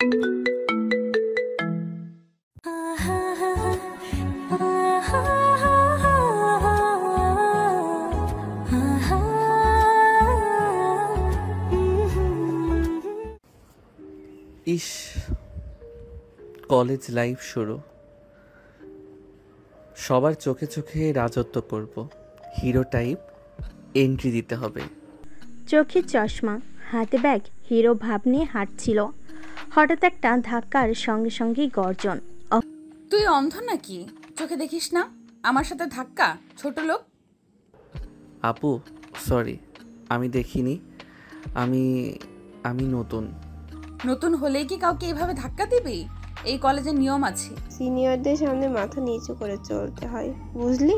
ইস, college life শুরু। সবার চোখে চোখে রাজত্ব করব, হিরো টাইপ এন্ট্রি দিতে হবে। চোখে চশমা, হাতে ব্যাগ, হিরো ভাব নিয়ে হাঁটছিল। হঠাৎ একটা ধাক্কার সঙ্গে সঙ্গেই গর্জন। তুই অন্ধ নাকি? চোখে দেখিস না? আমার সাথে ধাক্কা, ছোট লোক। আপু সরি, আমি দেখিনি। আমি আমি নতুন। নতুন হলেই কি কাউকে এভাবে ধাক্কা দিবি? এই কলেজের নিয়ম আছে। সিনিয়রদের সামনে মাথা নিচু করে চলতে হয়, বুঝলি?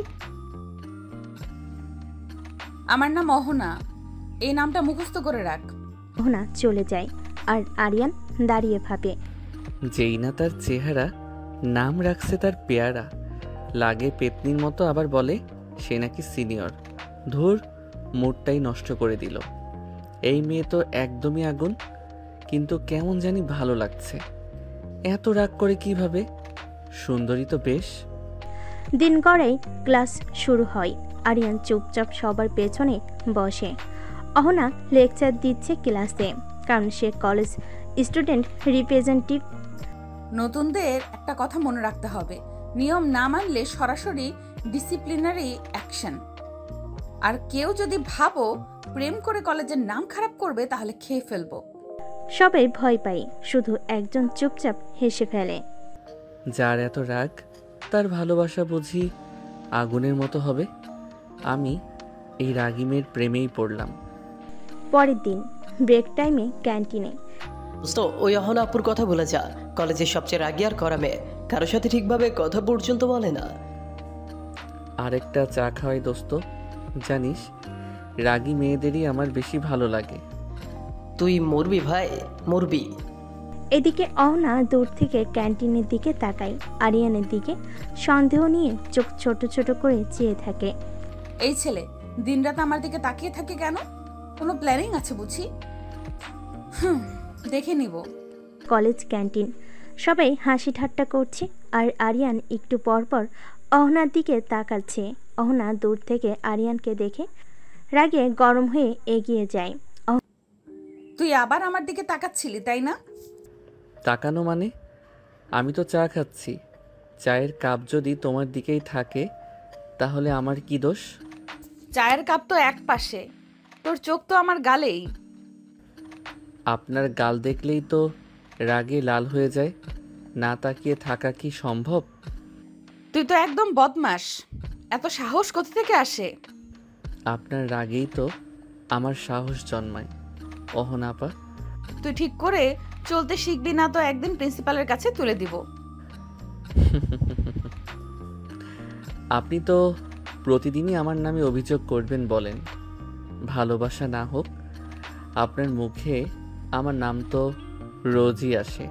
আমার নাম অহনা, এই নামটা মুখস্থ করে রাখ। অহনা চলে যায় আর আরিয়ান দাঁড়িয়ে ভাবে। যেই না তার চেহারা, নাম রাখছে তার পেয়ারা। লাগে পেতনির মতো, আবার বলে সে নাকি সিনিয়র। ধুর, মুডটাই নষ্ট করে দিল। এই মেয়ে তো একদমই আগুন, কিন্তু কেমন জানি ভালো লাগছে। এত রাগ করে কিভাবে? সুন্দরী তো বেশ। দিন গড়াই ক্লাস শুরু হয়। আরিয়ান চুপচাপ সবার পেছনে বসে। অহনা লেকচার দিচ্ছে ক্লাসে, কারণ সে কলেজ স্টুডেন্ট রিপ্রেজেন্টেটিভ। নতুনদের একটা কথা মনে রাখতে হবে, নিয়ম না মানলে সরাসরি ডিসিপ্লিনারি অ্যাকশন। আর কেউ যদি ভাবো প্রেম করে কলেজের নাম খারাপ করবে, তাহলে খেয়ে ফেলবো। সবাই ভয় পায়, শুধু একজন চুপচাপ হেসে ফেলে। যার এত রাগ, তার ভালোবাসা বুঝি আগুনের মতো হবে। আমি এই রাগী মেয়ের প্রেমেই পড়লাম। পরের দিন ব্রেক টাইমে ক্যান্টিনে দোস্ত, ওই অহনা আপুর কথা বলে যা। কলেজের সবচেয়ে রাগী আর করা মেয়ে, কারোর সাথে ঠিকভাবে কথা পর্যন্ত বলে না। আরেকটা চা খাওয়াই দোস্ত। জানিস, রাগী মেয়েদেরই আমার বেশি ভালো লাগে। তুই মরবি ভাই, মরবি। এদিকে অহনা দূর থেকে ক্যান্টিনের দিকে তাকায়। আরিয়ানের দিকে সন্দেহ নিয়ে চোখ ছোট ছোট করে চেয়ে থাকে। এই ছেলে দিনরাত আমার দিকে তাকিয়ে থাকে কেন? কোনো প্ল্যানিং আছে বুঝি? দেখে নিব। কলেজ ক্যান্টিন, সবাই হাসি ঠাট্টা করছে আর আরিয়ান একটু পর পর অহনার দিকে তাকাচ্ছে। অহনা দূর থেকে আরিয়ানকে দেখে রাগে গরম হয়ে এগিয়ে যায়। তুই আবার আমার দিকে তাকাচ্ছিলি, তাই না? তাকানো মানে? আমি তো চা খাচ্ছি। চায়ের কাপ যদি তোমার দিকেই থাকে, তাহলে আমার কি দোষ? চায়ের কাপ তো এক পাশে, তোর চোখ তো আমার গালেই। আপনার গাল দেখলেই তো রাগে লাল হয়ে যায়। না তাকিয়ে থাকা কি সম্ভব? তুই তো একদম বদমাশ। এত সাহস কোথা থেকে আসে? আপনার রাগেই তো আমার সাহস জন্মায় অহনা আপা। তুই ঠিক করে চলতে শিখবি না তো একদিন প্রিন্সিপালের কাছে তুলে দিব। আপনি তো প্রতিদিনই আমার নামে অভিযোগ করবেন বলেন। ভালোবাসা না হোক, আপনার মুখে আমার নাম তো রোজই আসে।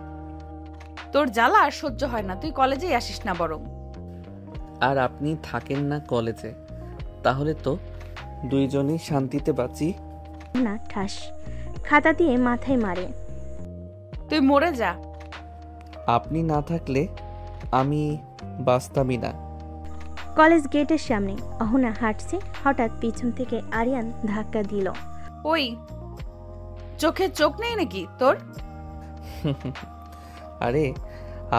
তোর জ্বালা আর সহ্য হয় না, তুই কলেজেই আসিস না বরং। আর আপনি থাকেন না কলেজে, তাহলে তো দুইজনই শান্তিতে বাঁচি। অহনা ঠাস খাতা দিয়ে মাথায় মারে। তুই মরে যা। আপনি না থাকলে আমি বাঁচতামই না। কলেজ গেটের সামনে অহনা হাঁটছে, হঠাৎ পিছন থেকে আরিয়ান ধাক্কা দিল। ওই, চোখে চোখ নেই নাকি তোর? আরে,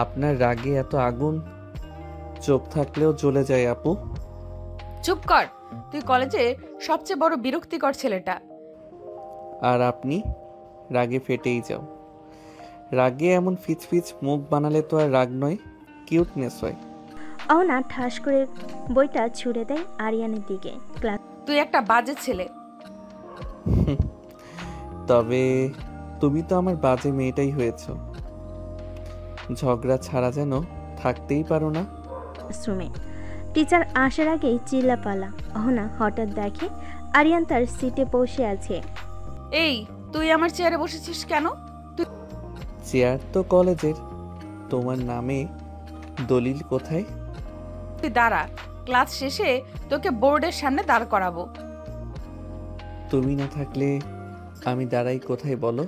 আপনার রাগে এত আগুন, চোখ থাকলেও জ্বলে যায় আপু। চুপ কর, তুই কলেজে সবচেয়ে বড় বিরক্তিকর ছেলেটা। আর আপনি রাগে ফেটেই যাও। রাগে এমন ফিচফিচ মুখ বানালে তো আর রাগ নয়, কিউটনেস হয়। অহনা ঠাস করে বইটা ছুঁড়ে দেয় আরিয়ানের দিকে। ক্লাস তুই একটা বাজে ছেলে। তবে তুমি তো আমার বাজে মেয়েটাই হয়েছ। ঝগড়া ছাড়া যেন থাকতেই পারো না। ক্লাসরুমে টিচার আসার আগেই চিল্লাপালা। অহনা হঠাৎ দেখে আরিয়ান তার সিটে বসে আছে। এই, তুই আমার চেয়ারে বসেছিস কেন? চেয়ার তো কলেজের, তোমার নামে দলিল কোথায়? তুই দাঁড়া, ক্লাস শেষে তোকে বোর্ডের সামনে দাঁড় করাবো। তুমি না থাকলে আমি দাঁড়াই কোথায় বলো?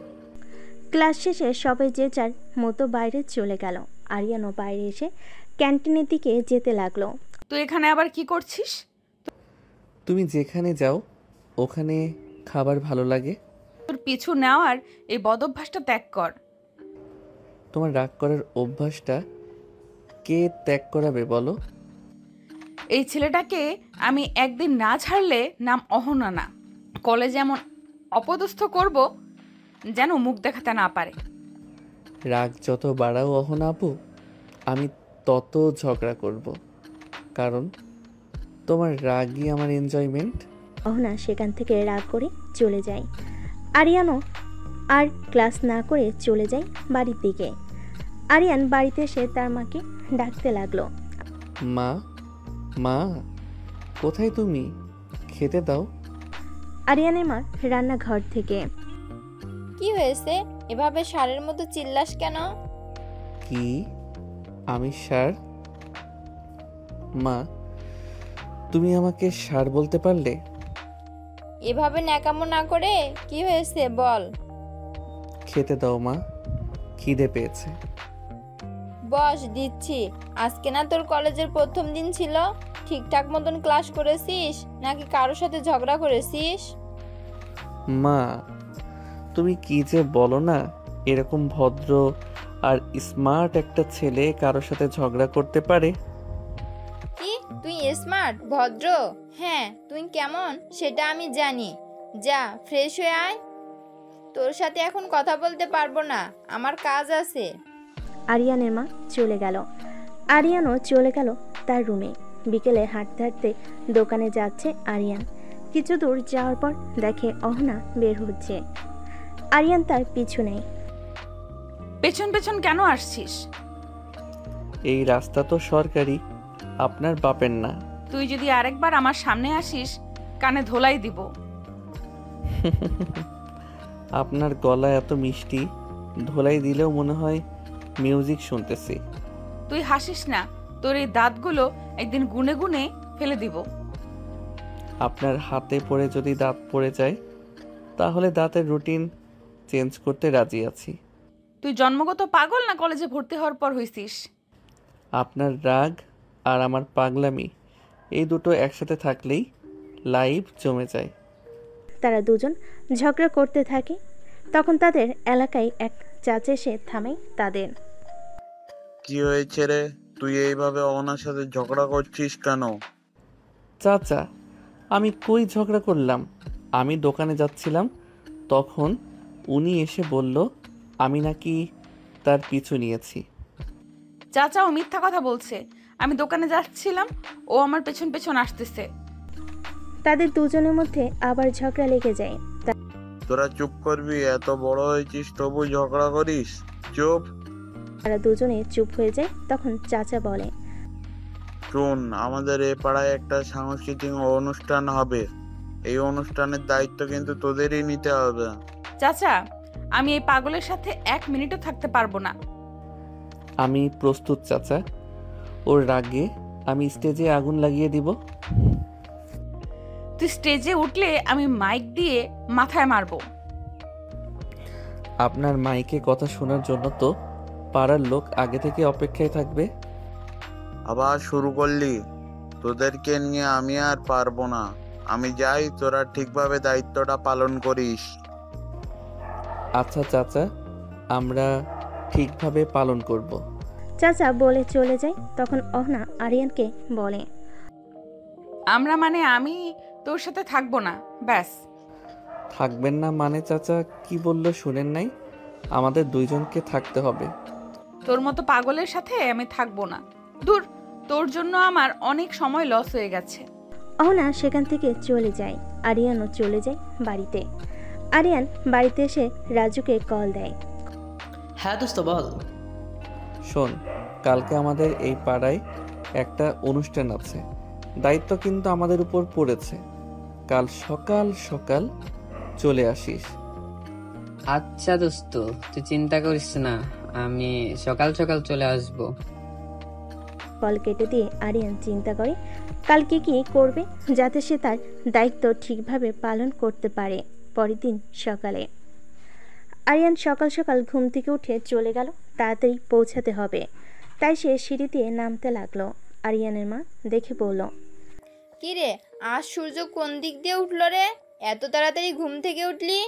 ক্লাস শেষে সবাই যে যার মতো বাইরে চলে গেল। আরিয়ানও বাইরে এসে ক্যান্টিনের দিকে যেতে লাগলো। তুই এখানে আবার কি করছিস? তুমি যেখানে যাও ওখানে খাবার ভালো লাগে। তোর পিছু নেওয়ার এই বদভ্যাসটা ত্যাগ কর। তোমার রাগ করার অভ্যাসটা কে ত্যাগ করাবে বলো? এই ছেলেটাকে আমি একদিন না ছাড়লে নাম অহনা না, কলেজে এমন অপদস্থ করব যেন মুখ দেখাতে না পারে। রাগ যত বাড়াও অহনা আপু, আমি তত ঝগড়া করব, কারণ তোমার রাগই আমার এনজয়মেন্ট। অহনা সেখান থেকে রাগ করে চলে যায়। আরিয়ানও আর ক্লাস না করে চলে যায় বাড়ির দিকে। আরিয়ান বাড়িতে এসে তার মাকে ডাকতে লাগলো। মা, মা, কোথায় তুমি? খেতে দাও। আরিয়ানের মা রান্নাঘর থেকে। কি হয়েছে? এভাবে ষাঁড়ের মতো চিল্লাস কেন? কি? আমি ষাঁড়? মা, তুমি আমাকে ষাঁড় বলতে পারলে? এভাবে ন্যাকামো না করে কি হয়েছে বল। খেতে দাও মা, খিদে পেয়েছে। বস, দিচ্ছি। আজকে না তোর কলেজের প্রথম দিন ছিল? ঠিকঠাক মতন ক্লাস করেছিস নাকি কারোর সাথে ঝগড়া করেছিস? মা, তুমি কি যে বলো না, এরকম ভদ্র আর স্মার্ট একটা ছেলে কারোর সাথে ঝগড়া করতে পারে? কি তুই স্মার্ট ভদ্র? হ্যাঁ, তুই কেমন সেটা আমি জানি। যা ফ্রেশ হয়ে আয়। তোর সাথে এখন কথা বলতে পারবো না, আমার কাজ আছে। আরিয়ানের মা চলে গেল। আরিয়ানও চলে গেল তার রুমে। বিকেলে হাঁটতে হাঁটতে দোকানে যাচ্ছে আরিয়ান। কিছু দূর যাওয়ার পর দেখে অহনা বের হচ্ছে। আরিয়ান তার পিছু নেয়। পেছন পেছন কেন আসছিস? এই রাস্তা তো সরকারি, আপনার বাপের না। তুই যদি আরেকবার আমার সামনে আসিস কানে ধোলাই দিব। আপনার গলা এত মিষ্টি, ধোলাই দিলেও মনে হয় মিউজিক শুনতেছি। তুই হাসিস না, তোর এই দাঁতগুলো একদিন গুনে গুনে ফেলে দিব। আপনার হাতে পড়ে যদি দাঁত পড়ে যায় তাহলে দাঁতের রুটিন চেঞ্জ করতে রাজি আছি। তুই জন্মগত পাগল না কলেজে ভর্তি হওয়ার পর হইছিস? আপনার রাগ আর আমার পাগলামি এই দুটো একসাথে থাকলেই লাইফ জমে যায়। তারা দুজন ঝগড়া করতে থাকে। তখন তাদের এলাকায় এক চাচা এসে থামে তাদের। কি হয়েছে রে? তুই এইভাবে ওনার সাথে ঝগড়া করছিস কেন? চাচা, আমি কই ঝগড়া করলাম? আমি দোকানে যাচ্ছিলাম, তখন উনি এসে বলল আমি নাকি তার পিছু নিয়েছি। চাচা ও মিথ্যা কথা বলছে। আমি দোকানে যাচ্ছিলাম, ও আমার পেছন পেছন আসতেছে। তাদের দুজনের মধ্যে আবার ঝগড়া লেগে যায়। তোরা চুপ করবি? এত বড় হয়েছিস তবু ঝগড়া করিস? চুপ। তারা দুজনে চুপ হয়ে যায়। তখন চাচা বলে, শোন, আমাদের এ পাড়ায় একটা সাংস্কৃতিক অনুষ্ঠান হবে। এই অনুষ্ঠানের দায়িত্ব কিন্তু তোদেরই নিতে হবে। চাচা, আমি এই পাগলের সাথে 1 মিনিটও থাকতে পারবো না। আমি প্রস্তুত চাচা, ওর রাগে আমি স্টেজে আগুন লাগিয়ে দিব। তুই স্টেজে উঠলে আমি মাইক দিয়ে মাথায় মারবো। আপনার মাইকে কথা শোনার জন্য তো পাড়ার লোক আগে থেকে অপেক্ষায় থাকবে। আবার শুরু করলি? তোদেরকে নিয়ে আমি আর পারবো না। আমি যাই, তোরা ঠিকভাবে দায়িত্বটা পালন করিস। আচ্ছা চাচা, আমরা ঠিকভাবে পালন করব। চাচা বলে চলে যায়। তখন অহনা আরিয়ানকে বলে, আমরা মানে আমি তোর সাথে থাকবো না, ব্যাস। থাকবেন না মানে? চাচা কি বললো শুনেন নাই? আমাদের দুইজনকে থাকতে হবে। তোর মতো পাগলের সাথে আমি থাকবো না। দূর, তোর জন্য আমার অনেক সময় লস হয়ে গেছে। অহনা সেখান থেকে চলে যায়। আরিয়ানও চলে যায় বাড়িতে। আরিয়ান বাড়িতে এসে রাজুকে কল দেয়। হ্যাঁ দোস্ত বল। শোন, কালকে আমাদের এই পাড়ায় একটা অনুষ্ঠান আছে, দায়িত্ব কিন্তু আমাদের উপর পড়েছে। কাল সকাল সকাল চলে আসিস। আচ্ছা দোস্ত, তুই চিন্তা করিস না, আমি সকাল সকাল চলে আসব। কল কেটে দিয়ে আরিয়ান চিন্তা করে কালকে কি করবে যাতে সে তার দায়িত্ব ঠিকভাবে পালন করতে পারে। পরের দিন সকালে আরিয়ান সকাল সকাল ঘুম থেকে উঠে চলে গেল, তাড়াতাড়ি পৌঁছাতে হবে, তাই সে সিঁড়ি দিয়ে নামতে লাগলো। আরিয়ানের মা দেখে বলল, কি রে, আজ সূর্য কোন দিক দিয়ে উঠলো রে? এত তাড়াতাড়ি ঘুম থেকে উঠলি?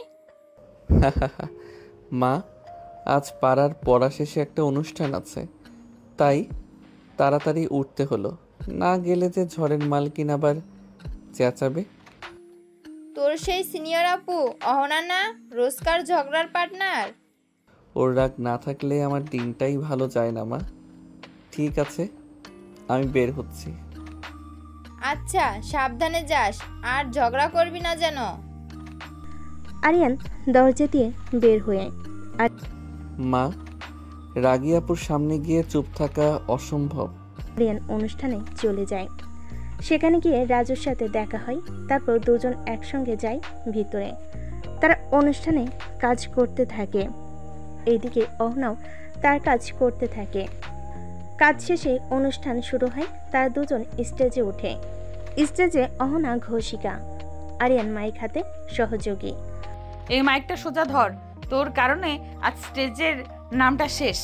মা, আজ পাড়ার পড়া শেষে একটা অনুষ্ঠান আছে, তাই তাড়াতাড়ি উঠতে হলো, না গেলে যে ঝড়ের মালকিন আবার চেঁচাবে। তোর সেই সিনিয়র আপু অহনা না, রোজকার ঝগড়ার পার্টনার? ওর রাগ না থাকলে আমার দিনটাই ভালো যায় না মা। ঠিক আছে, আমি বের হচ্ছি। আচ্ছা, সাবধানে যাস, আর ঝগড়া করবি না যেন। আরিয়ান দরজা দিয়ে বের হয়ে মা, রাগী আপুর সামনে গিয়ে চুপ থাকা অসম্ভব। আরিয়ান অনুষ্ঠানে চলে যায়। সেখানে গিয়ে রাজুর সাথে দেখা হয়, তারপর দুজন একসঙ্গে যায় ভিতরে। তারা অনুষ্ঠানে কাজ করতে থাকে, এইদিকে অহনাও তার কাজ করতে থাকে। কাজ শেষে অনুষ্ঠান শুরু হয়, তারা দুজন স্টেজে ওঠে। স্টেজে অহনা ঘোষিকা, আরিয়ান মাইক হাতে সহযোগী। এই মাইকটা সোজা ধর, তোর কারণে আজ স্টেজের নামটা শেষ।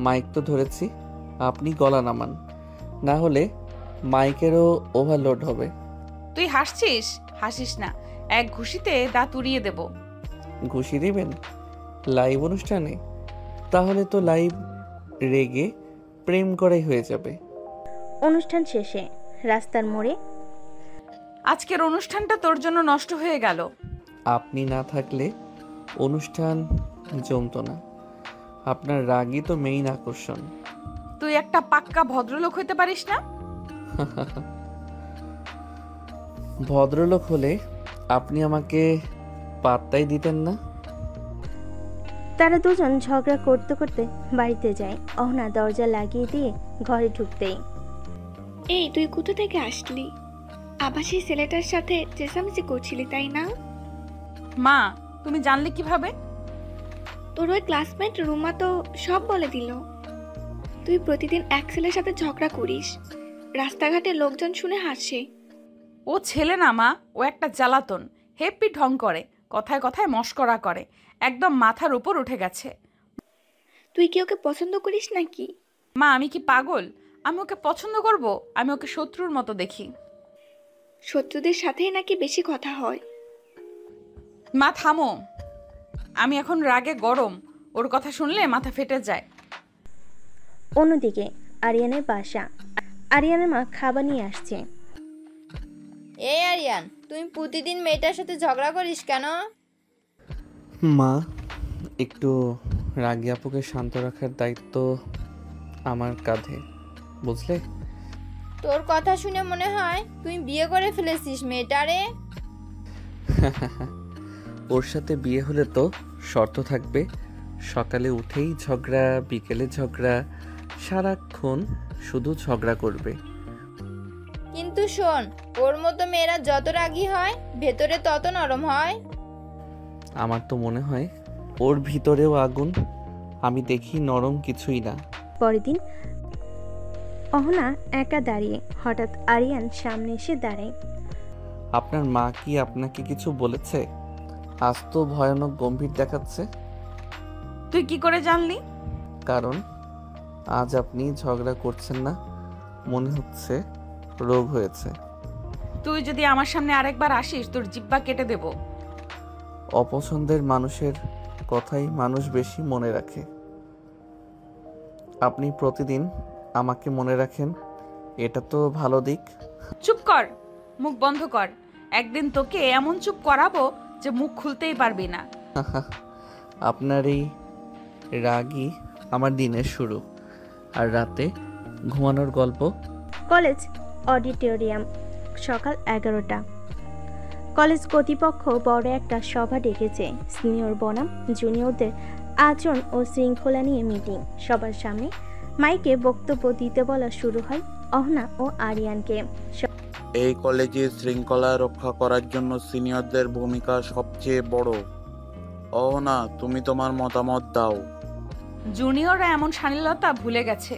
মাইক তো ধরেছি, আপনি গলা নামান, না হলে মাইকেরও ওভারলোড হবে। তুই হাসছিস? হাসিস না, এক ঘুষিতে দাঁত উড়িয়ে দেব। ঘুষি দিবেন লাইভ অনুষ্ঠানে? তাহলে তো লাইভ রেগে প্রেম করাই হয়ে যাবে। অনুষ্ঠান শেষে রাস্তার মোড়ে, আজকের অনুষ্ঠানটা তোর জন্য নষ্ট হয়ে গেল। আপনি না থাকলে অনুষ্ঠান জমতো না। আপনার রাগই তো মেইন আকর্ষণ। তুই একটা পাক্কা ভদ্রলোক হইতে পারিস না? ভদ্রলোক হলে আপনি আমাকে পাত্তাই দিতেন না। তারা দুজন ঝগড়া করতে করতে বাড়িতে যায়। অহনা দরজা লাগিয়ে দিয়ে ঘরে ঢুকতেই, এই তুই কোথা থেকে আসলি? আবার সেই ছেলেটার সাথে চেঁচামেচি করছিলি তাই না? মা, তুমি জানলে কিভাবে? তোর ওই ক্লাসমেট রুমা তো সব বলে দিল। তুই প্রতিদিন এক ছেলের সাথে ঝগড়া করিস, রাস্তাঘাটে লোকজন শুনে হাসে। ও ছেলে না মা, ও একটা জ্বালাতন, হেপি ঢং করে, কথায় কথায় মস্করা করে, একদম মাথার উপর উঠে গেছে। তুই কি ওকে পছন্দ করিস নাকি? মা, আমি কি পাগল? আমি ওকে পছন্দ করব? আমি ওকে শত্রুর মতো দেখি। শত্রুদের সাথেই নাকি বেশি কথা হয়। মা থামো, আমি এখন রাগে গরম, ওর কথা শুনলে মাথা ফেটে যায়। অন্যদিকে আরিয়ানের বাসা, আরিয়ানের মা খাবার নিয়ে আসছে। এই আরিয়ান, তুমি প্রতিদিন মেয়েটার সাথে ঝগড়া করিস কেন? মা, একটু রাগী আপুকে শান্ত রাখার দায়িত্ব আমার কাঁধে, বুঝলে? তোর কথা শুনে মনে হয় তুই বিয়ে করে ফেলেছিস মেয়েটারে। ওর সাথে বিয়ে হলে তো শর্ত থাকবে, সকালে উঠেই ঝগড়া, বিকেলে ঝগড়া, সারাক্ষণ শুধু ঝগড়া করবে। কিন্তু শোন, ওর মতো মেয়েরা যত রাগী হয় ভেতরে তত নরম হয়। আমার তো মনে হয় ওর ভিতরেও আগুন, আমি দেখি নরম কিছুই না। পরের দিন অহনা একা দাঁড়িয়ে, হঠাৎ আরিয়ান সামনে এসে দাঁড়ায়। আপনার মা কি আপনাকে কিছু বলেছে? আজ তো ভয়ানক গম্ভীর দেখাচ্ছে। তুই কি করে জানলি? কারণ আজ আপনি ঝগড়া করছেন না, মনে হচ্ছে রোগ হয়েছে। তুই যদি আমার সামনে আরেকবার আসিস, তোর জিব্বা কেটে দেব। অপছন্দের মানুষের কথাই মানুষ বেশি মনে রাখে। আপনি প্রতিদিন আমাকে মনে রাখেন, এটা তো ভালো দিক। চুপ কর, মুখ বন্ধ কর। একদিন তোকে এমন চুপ করাবো যে মুখ খুলতেই পারবি না। আপনার এই রাগই আমার দিনের শুরু, আর রাতে ঘুমানোর গল্প। কলেজ অডিটোরিয়াম, সকাল 11টা। কলেজ কর্তৃপক্ষ বড় একটা সভা ডেকেছে। সিনিয়র বনাম জুনিয়রদের আচরণ ও শৃঙ্খলা নিয়ে মিটিং। সবার সামনে মাইকে বক্তব্য দিতে বলা শুরু হয় অহনা ও আরিয়ানকে। এই কলেজে শৃঙ্খলা রক্ষা করার জন্য সিনিয়রদের ভূমিকা সবচেয়ে বড়। অহনা, তুমি তোমার মতামত দাও। জুনিয়ররা এমন শালীনতা ভুলে গেছে।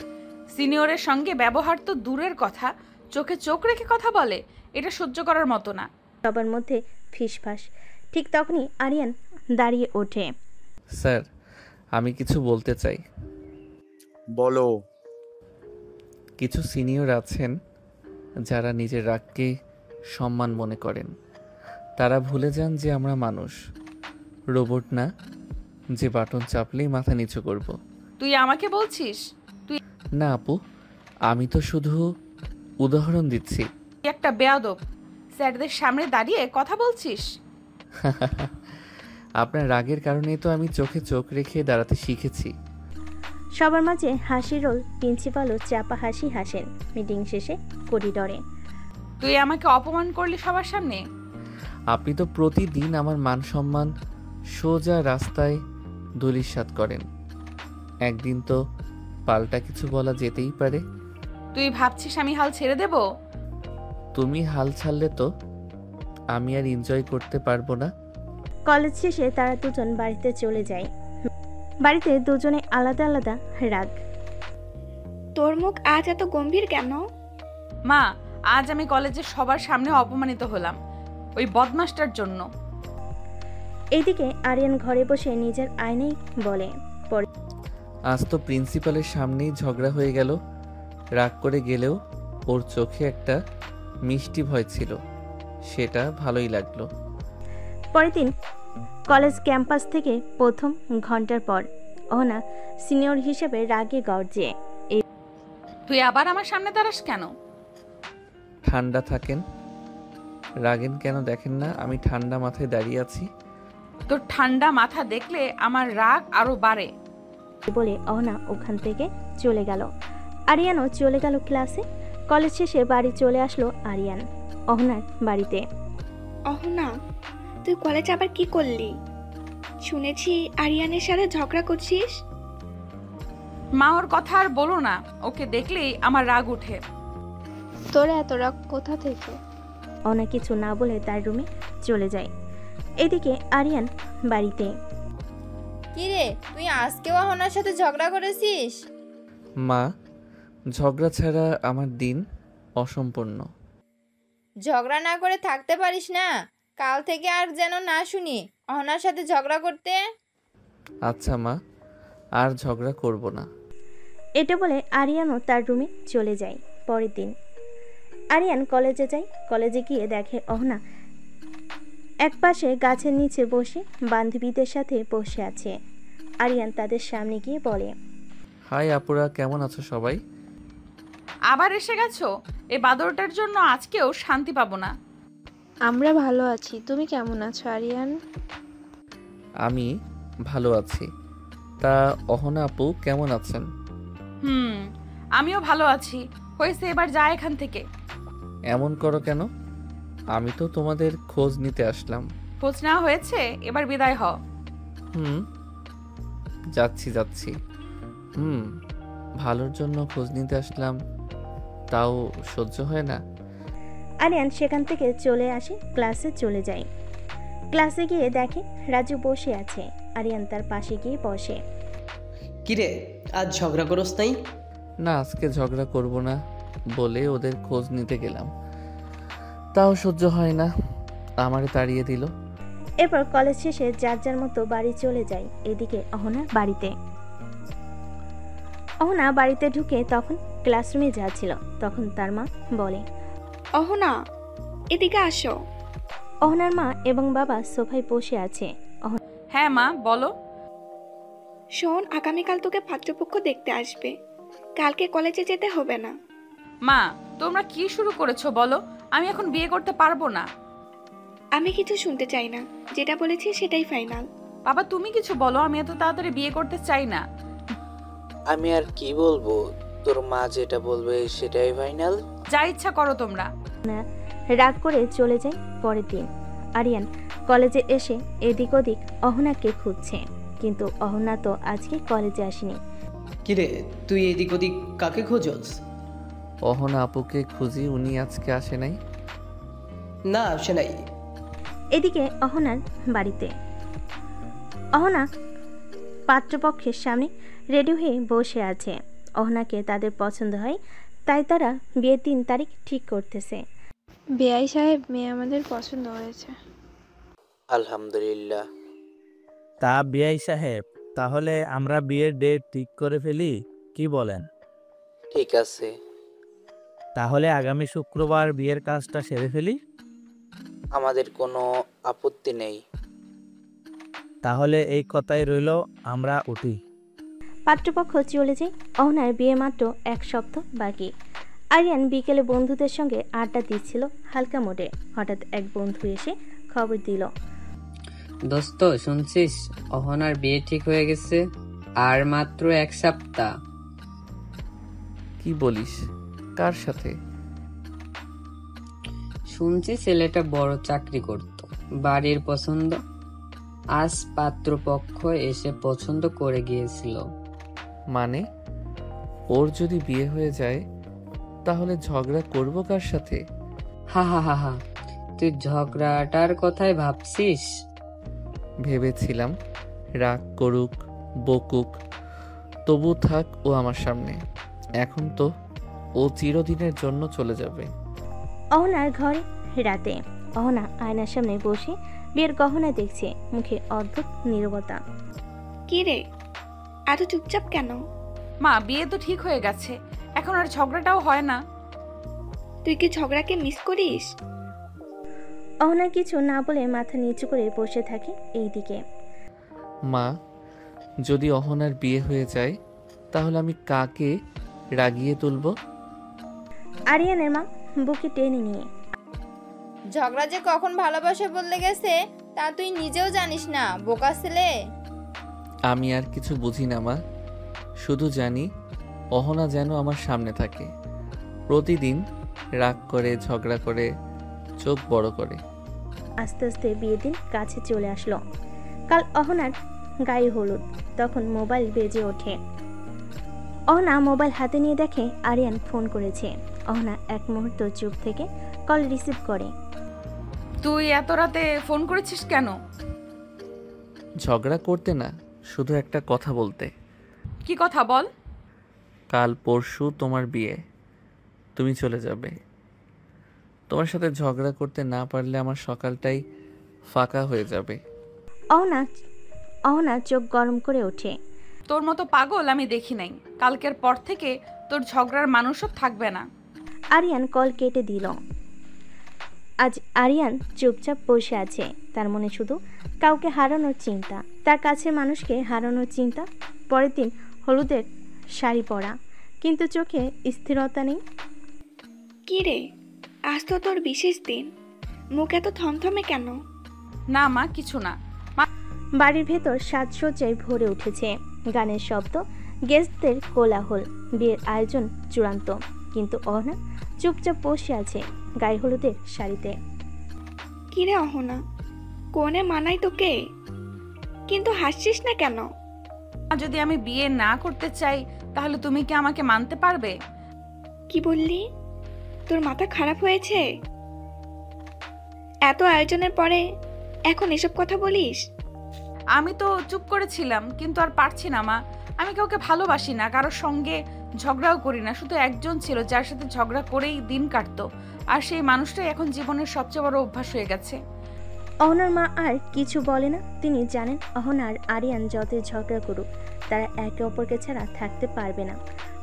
সিনিয়রের সঙ্গে ব্যবহার তো দূরের কথা, চোখে চোখ রেখে কথা বলে, এটা সহ্য করার মতো না। সবার মধ্যে ফিসফাস। ঠিক তখনই আরিয়ান দাঁড়িয়ে ওঠে। স্যার, আমি কিছু বলতে চাই। বলো। কিছু সিনিয়র আছেন যারা নিজের রাগকে সম্মান মনে করেন। তারা ভুলে যান যে আমরা মানুষ, রোবট না যে বাটন চাপলেই মাথা নিচু করব। তুই আমাকে বলছিস? না আপু, আমি তো শুধু উদাহরণ দিচ্ছি। তুই একটা বেয়াদব, স্যারদের সামনে দাঁড়িয়ে কথা বলছিস। আপনার রাগের কারণেই তো আমি চোখে চোখ রেখে দাঁড়াতে শিখেছি। সবার মাঝে হাসি রোল। প্রিন্সিপালও চাপা হাসি হাসেন। মিটিং শেষে করিডরে। তুই আমাকে অপমান করলি সবার সামনে। আপনি তো প্রতিদিন আমার মান সম্মান সোজা রাস্তায় ধূলিসাৎ করেন। একদিন তো পাল্টা কিছু বলা যেতেই পারে। তুই ভাবছিস আমি হাল ছেড়ে দেব? তুমি হাল ছাড়লে তো আমি আর এনজয় করতে পারবো না। কলেজ শেষে তারা দুজন বাড়িতে চলে যায়। বাড়িতে দুজনে আলাদা আলাদা রাগ। তোর মুখ আজ এত গম্ভীর কেন? মা, আজ আমি কলেজের সবার সামনে অপমানিত হলাম ওই বদমাসটার জন্য। এইদিকে আরিয়ান ঘরে বসে নিজের আয়নায় বলে, আজ তো প্রিন্সিপালের সামনেই ঝগড়া হয়ে গেল। রাগ করে গেলেও ওর চোখে একটা মিষ্টি ভয় ছিল, সেটা ভালোই লাগলো। পরের দিন কলেজ ক্যাম্পাস থেকে প্রথম ঘন্টার পর অহনা সিনিয়র হিসেবে রাগে গর্জে। তুই আবার আমার সামনে দাঁড়াস কেন? ঠান্ডা থাকেন, রাগেন কেন দেখেন না আমি ঠান্ডা মাথায় দাঁড়িয়ে আছি। তোর ঠান্ডা মাথা দেখলে আমার রাগ আরো বাড়ে বলে অহনা ওখান থেকে চলে গেল। আরিয়ানও চলে গেল ক্লাসে। কলেজ শেষে বাড়ি চলে আসলো আরিয়ান অহনার বাড়িতে। অহনা, তুই কলেজে আবার কি করলি? শুনেছি আরিয়ানের সাথে ঝগড়া করছিস। মা, ওর কথা আর বলো না, ওকে দেখলেই আমার রাগ উঠে। তোর এত রাগ কোথা থেকে? অহনা কিছু না বলে তার রুমে চলে যায়। এদিকে আরিয়ান বাড়িতে। কিরে, তুই আজকেও অহনার সাথে ঝগড়া করেছিস? মা, ঝগড়া ছাড়া আমার দিন অসম্পূর্ণ। ঝগড়া না করে থাকতে পারিস না? কাল থেকে আর যেন না শুনি অহনার সাথে ঝগড়া করতে। আচ্ছা মা, আর ঝগড়া করব না। এটা বলে আরিয়ানও তার রুমে চলে যায়। পরের দিন আরিয়ান কলেজে যায়। কলেজে গিয়ে দেখে অহনা একপাশে গাছের নিচে বসে বান্ধবীদের সাথে বসে আছে। আরিয়ান তাদের সামনে গিয়ে বলে, হাই আপুরা, কেমন আছো সবাই? আবার এসে গেছো? এই বাদরটার জন্য আজকেও শান্তি পাবো না। আমরা ভালো আছি, তুমি কেমন আছো আরিয়ান? আমি ভালো আছি। তা অহনা আপু কেমন আছেন? আমিও ভালো আছি। হয়েছে, এবার যা এখান থেকে। এমন করো কেন? আমি তো তোমাদের খোঁজ নিতে আসলাম। খোঁজ নেওয়া হয়েছে, এবার বিদায় হ। যাচ্ছি। ভালোর জন্য খোঁজ নিতে আসলাম, তাও সহ্য হয় না। আরিয়ান সেখান থেকে চলে আসে, ক্লাসে চলে যায়। ক্লাসে গিয়ে দেখে রাজু বসে আছে। আরিয়ান তার পাশে গিয়ে বসে। কিরে, আজ ঝগড়া করস নাই? না, আজকে ঝগড়া করব না বলে ওদের খোঁজ নিতে গেলাম, তাও সহ্য হয় না, আমারে তাড়িয়ে দিল। এরপর কলেজ শেষে যার যার মতো বাড়ি চলে যায়। এদিকে অহনা বাড়িতে ঢুকে তখন ক্লাসরুমে যাচ্ছিল। তখন তার মা বলে, অহনা, এদিকে আসো। অহনার মা এবং বাবা সোফায় বসে আছে। হ্যাঁ মা, বলো। শোন, আগামীকাল তোকে পাত্রপক্ষ দেখতে আসবে। কালকে কলেজে যেতে হবে না। মা, তোমরা কি শুরু করেছো বলো? আমি এখন বিয়ে করতে পারবো না। আমি কিছু শুনতে চাই না, যেটা বলেছি সেটাই ফাইনাল। বাবা, তুমি কিছু বলো, আমি এত তাড়াতাড়ি বিয়ে করতে চাই না। আমি আর কি বলবো, তোর মা যেটা বলবে সেটাই ফাইনাল। যা ইচ্ছা করো তোমরা। রাগ করে চলে যায়। পরের দিন আরিয়ান কলেজে এসে এদিক ওদিক অহনাকে খুঁজছে, কিন্তু অহনা তো আজকে কলেজে আসেনি। কিরে, তুই এদিক ওদিক কাকে খোঁজস? অহনা আপুকে খুঁজি, উনি আজকে আসে নাই। না, আসে নাই। এদিকে অহনার বাড়িতে অহনা পাত্রপক্ষের সামনে রেডি হয়ে বসে আছে। অহনাকে তাদের পছন্দ হয়, তাই তারা বিয়ের 3 তারিখ ঠিক করতেছে। বেআই সাহেব, মেয়ে আমাদের পছন্দ হয়েছে। আলহামদুলিল্লাহ। তা বিআই সাহেব, তাহলে আমরা বিয়ের ডেট ঠিক করে ফেলি, কি বলেন? ঠিক আছে। তাহলে আগামী শুক্রবার বিয়ের কাজটা সেরে ফেলি। আমাদের কোনো আপত্তি নেই। তাহলে এই কথাই রইল, আমরা উঠি। পাত্রপক্ষ চলে যায়। অহনার বিয়ে মাত্র 1 সপ্তাহ বাকি। আরিয়ান বিকেলে বন্ধুদের সঙ্গে আড্ডা দিচ্ছিল হালকা মোডে। হঠাৎ এক বন্ধু এসে খবর দিল, দোস্ত শুনছিস, অহনার বিয়ে ঠিক হয়ে গেছে, আর মাত্র 1 সপ্তাহ। কি বলিস? কার সাথে? শুনছি ছেলেটা বড় চাকরি করত, বাড়ির পছন্দ। আজ পাত্রপক্ষ এসে পছন্দ করে গিয়েছিল। মানে ওর যদি বিয়ে হয়ে যায় তাহলে ঝগড়া করব কার সাথে? হা হা হা হা, তুই ঝগড়াটার কথাই ভাবছিস? ভেবেছিলাম রাগ করুক, বকুক, তবু থাক ও আমার সামনে। এখন তো ও চিরদিনের জন্য চলে যাবে। অহনার ঘরে রাতে। অহনা আয়নার সামনে বসে বিয়ের গহনা দেখছে, মুখে অদ্ভুত নীরবতা। কি রে, এত চুপচাপ কেন? মা, বিয়ে তো ঠিক হয়ে গেছে, এখন আর ঝগড়াটাও হয় না। তুই কি ঝগড়াকে মিস করিস? অহনা কিছু না বলে মাথা নিচু করে বসে থাকে এইদিকে। মা, যদি অহনার বিয়ে হয়ে যায় তাহলে আমি কাকে রাগিয়ে তুলব? আরিয়ানের মা বুকে টেনে নিয়ে, ঝগড়া যে কখন ভালোবাসা বদলে গেছে তা তুই নিজেও জানিস না, বোকা ছেলে। আমি আর কিছু বুঝি না মা, শুধু জানি অহনা যেন আমার সামনে থাকে, প্রতিদিন রাগ করে, ঝগড়া করে, চোখ বড় করে। আস্তে আস্তে বিয়ের দিন কাছে চলে আসলো। কাল অহনার গায়ে হলুদ। তখন মোবাইল বেজে ওঠে। অহনা মোবাইল হাতে নিয়ে দেখে আরিয়ান ফোন করেছে। অহনা এক মুহূর্ত চুপ থেকে কল রিসিভ করে। তুই এত রাতে ফোন করেছিস কেন? ঝগড়া করতে না, শুধু একটা কথা বলতে। কি কথা বল? কাল পরশু তোমার বিয়ে, তুমি চলে যাবে। তোমার সাথে ঝগড়া করতে না পারলে আমার সকালটাই ফাঁকা হয়ে যাবে। অহনা চোখ গরম করে ওঠে। তোর মতো পাগল আমি দেখি নাই। কালকের পর থেকে তোর ঝগড়ার মানুষও থাকবে না। আরিয়ান কল কেটে দিল। আজ আরিয়ান চুপচাপ বসে আছে। তার মনে শুধু কাউকে হারানোর চিন্তা, তার কাছের মানুষকে হারানোর চিন্তা। পরের দিন হলুদের শাড়ি পরা, কিন্তু চোখে স্থিরতা নেই। কি রে, আজ তো তোর বিশেষ দিন, মুখ এত থমথমে কেন? না মা, কিছু না। বাড়ির ভেতর সাজসজ্জায় ভরে উঠেছে, গানের শব্দ, গেস্টদের কোলাহল। বিয়ের আয়োজন চূড়ান্ত, কিন্তু অহনা চুপচাপ বসে আছে গায়ে হলুদের শাড়িতে। কি রে অহনা, কোনে মানাই তোকে, কিন্তু হাসছিস না কেন? যদি আমি বিয়ে না করতে চাই তাহলে তুমি কি আমাকে মানতে পারবে? কি বললি? তোর মাথা খারাপ হয়েছে? এত আয়োজনের পরে এখন এসব কথা বলিস? আমি তো চুপ করেছিলাম, কিন্তু আর পারছি না মা। আমি কাউকে ভালোবাসি না, কারোর সঙ্গে ঝগড়াও করি না। শুধু একজন ছিল যার সাথে ঝগড়া করেই দিন কাটতো, আর সেই মানুষটাই এখন জীবনের সবচেয়ে বড় অভ্যাস হয়ে গেছে। অহনার মা আর কিছু বলে না। তিনি জানেন অহনা আর আরিয়ান যতই ঝগড়া করুক, তারা একে অপরকে ছাড়া থাকতে পারবে না।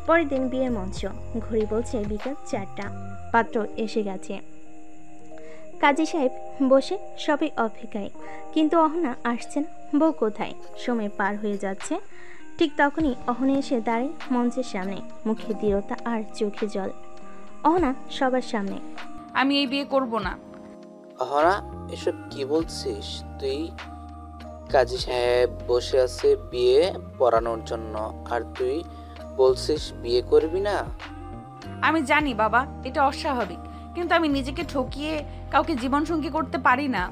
পরের দিন বিয়ের মঞ্চ। ঘড়ি বলছে বিকাল 4টা। পাত্র এসে গেছে। কাজী সাহেব বসে সবাই অপেক্ষায়, কিন্তু অহনা আসছে না। বউ কোথায়? সময় পার হয়ে যাচ্ছে। ঠিক তখনই অহনা এসে দাঁড়ায় মঞ্চের সামনে, মুখে দৃঢ়তা আর চোখে জল। অহনা সবার সামনে, আমি এই বিয়ে করব না। অহনা, এসব কি বলছিস তুই? কাজী সাহেব বসে আছে বিয়ে পড়ানোর জন্য, আর তুই বলছিস বিয়ে করবি না? আমি জানি বাবা, এটা অস্বাভাবিক, কিন্তু আমি নিজেকে ঠকিয়ে কাউকে জীবনসঙ্গী করতে পারি না।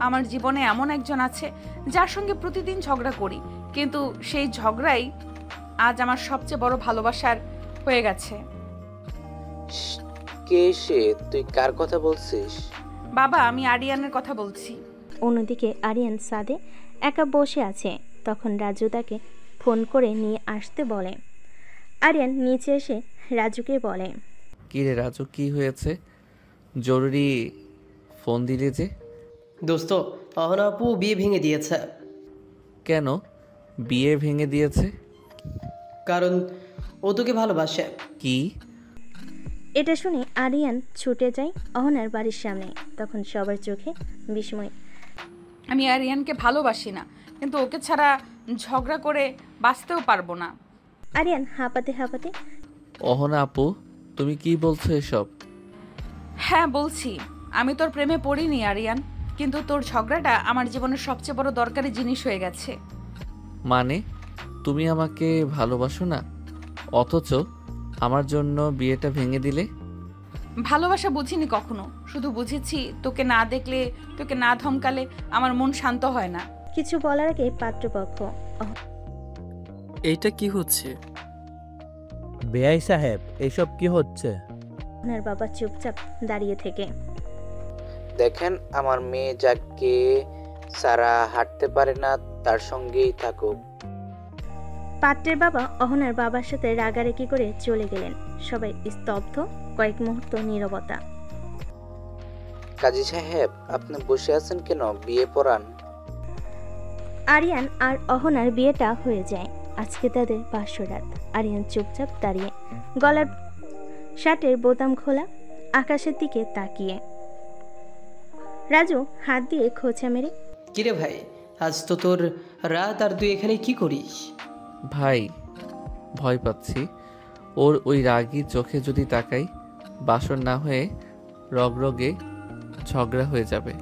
আমার জীবনে এমন একজন আছে যার সঙ্গে প্রতিদিন ঝগড়া করি, কিন্তু সেই ঝগড়াই আজ আমার সবচেয়ে বড় ভালোবাসার হয়ে গেছে। কে সে? তুই কার কথা বলছিস? বাবা, আমি আরিয়ানের কথা বলছি। অন্যদিকে আরিয়ান সাদে একা বসে আছে। তখন রাজু তাকে ফোন করে নিয়ে আসতে বলে। আরিয়ান নিচে এসে রাজুকে বলে, কি রে রাজু, কি হয়েছে? জরুরি ফোন দিলে যে? দোস্ত, অহনা আপু বিয়ে ভেঙে দিয়েছে। কেন বিয়ে ভেঙে দিয়েছে? কারণ ও তোকে ভালোবাসে। কি? এটা শুনে আরিয়ান ছুটে যায় অহনার বাড়ির সামনে। তখন সবার চোখে বিস্ময়। আমি আরিয়ানকে ভালোবাসি না, কিন্তু ওকে ছাড়া ঝগড়া করে বাঁচতেও পারবো না। আরিয়ান হাঁপাতে হাঁপাতে, অহনা আপু, তুমি কি বলছো এসব? হ্যাঁ বলছি, আমি তোর প্রেমে পড়িনি আরিয়ান, কিন্তু তোর ঝগড়াটা আমার জীবনের সবচেয়ে বড় দরকারি জিনিস হয়ে গেছে। মানে তুমি আমাকে ভালোবাসো না, অথচ আমার জন্য বিয়েটা ভেঙে দিলে? ভালোবাসা বুঝিনি কখনো, শুধু বুঝেছি তোকে না দেখলে, তোকে না ধমকালে আমার মন শান্ত হয় না। কিছু বলার আগে পাত্রপক্ষ, এইটা কি হচ্ছে? বেআই সাহেব, এসব কি হচ্ছে? অহনার বাবা চুপচাপ দাঁড়িয়ে থেকে, দেখেন, আমার মেয়ে যাকে সারা হাঁটতে পারে না তার সঙ্গেই থাকুক। পাত্রের বাবা অহনার বাবার সাথে রাগারাগি করে চলে গেলেন। সবাই স্তব্ধ, কয়েক মুহূর্ত নীরবতা। কাজী সাহেব, আপনি বসে আছেন কেন? বিয়ে পড়ান। আরিয়ান আর অহনার বিয়েটা হয়ে যায়। আজকে তাদের বাসরাত। আরিয়ান চুপচাপ দাঁড়িয়ে, গলার শার্টের বোতাম খোলা, আকাশের দিকে তাকিয়ে। রাজু হাত দিয়ে খোঁচা মেরে, কিরে ভাই, আজ তো তোর রাত, আর তুই এখানে কি করিস? ভাই, ভয় পাচ্ছি ওর ওই রাগী চোখে যদি তাকাই, বাসর না হয়ে রগরগে ঝগড়া হয়ে যাবে।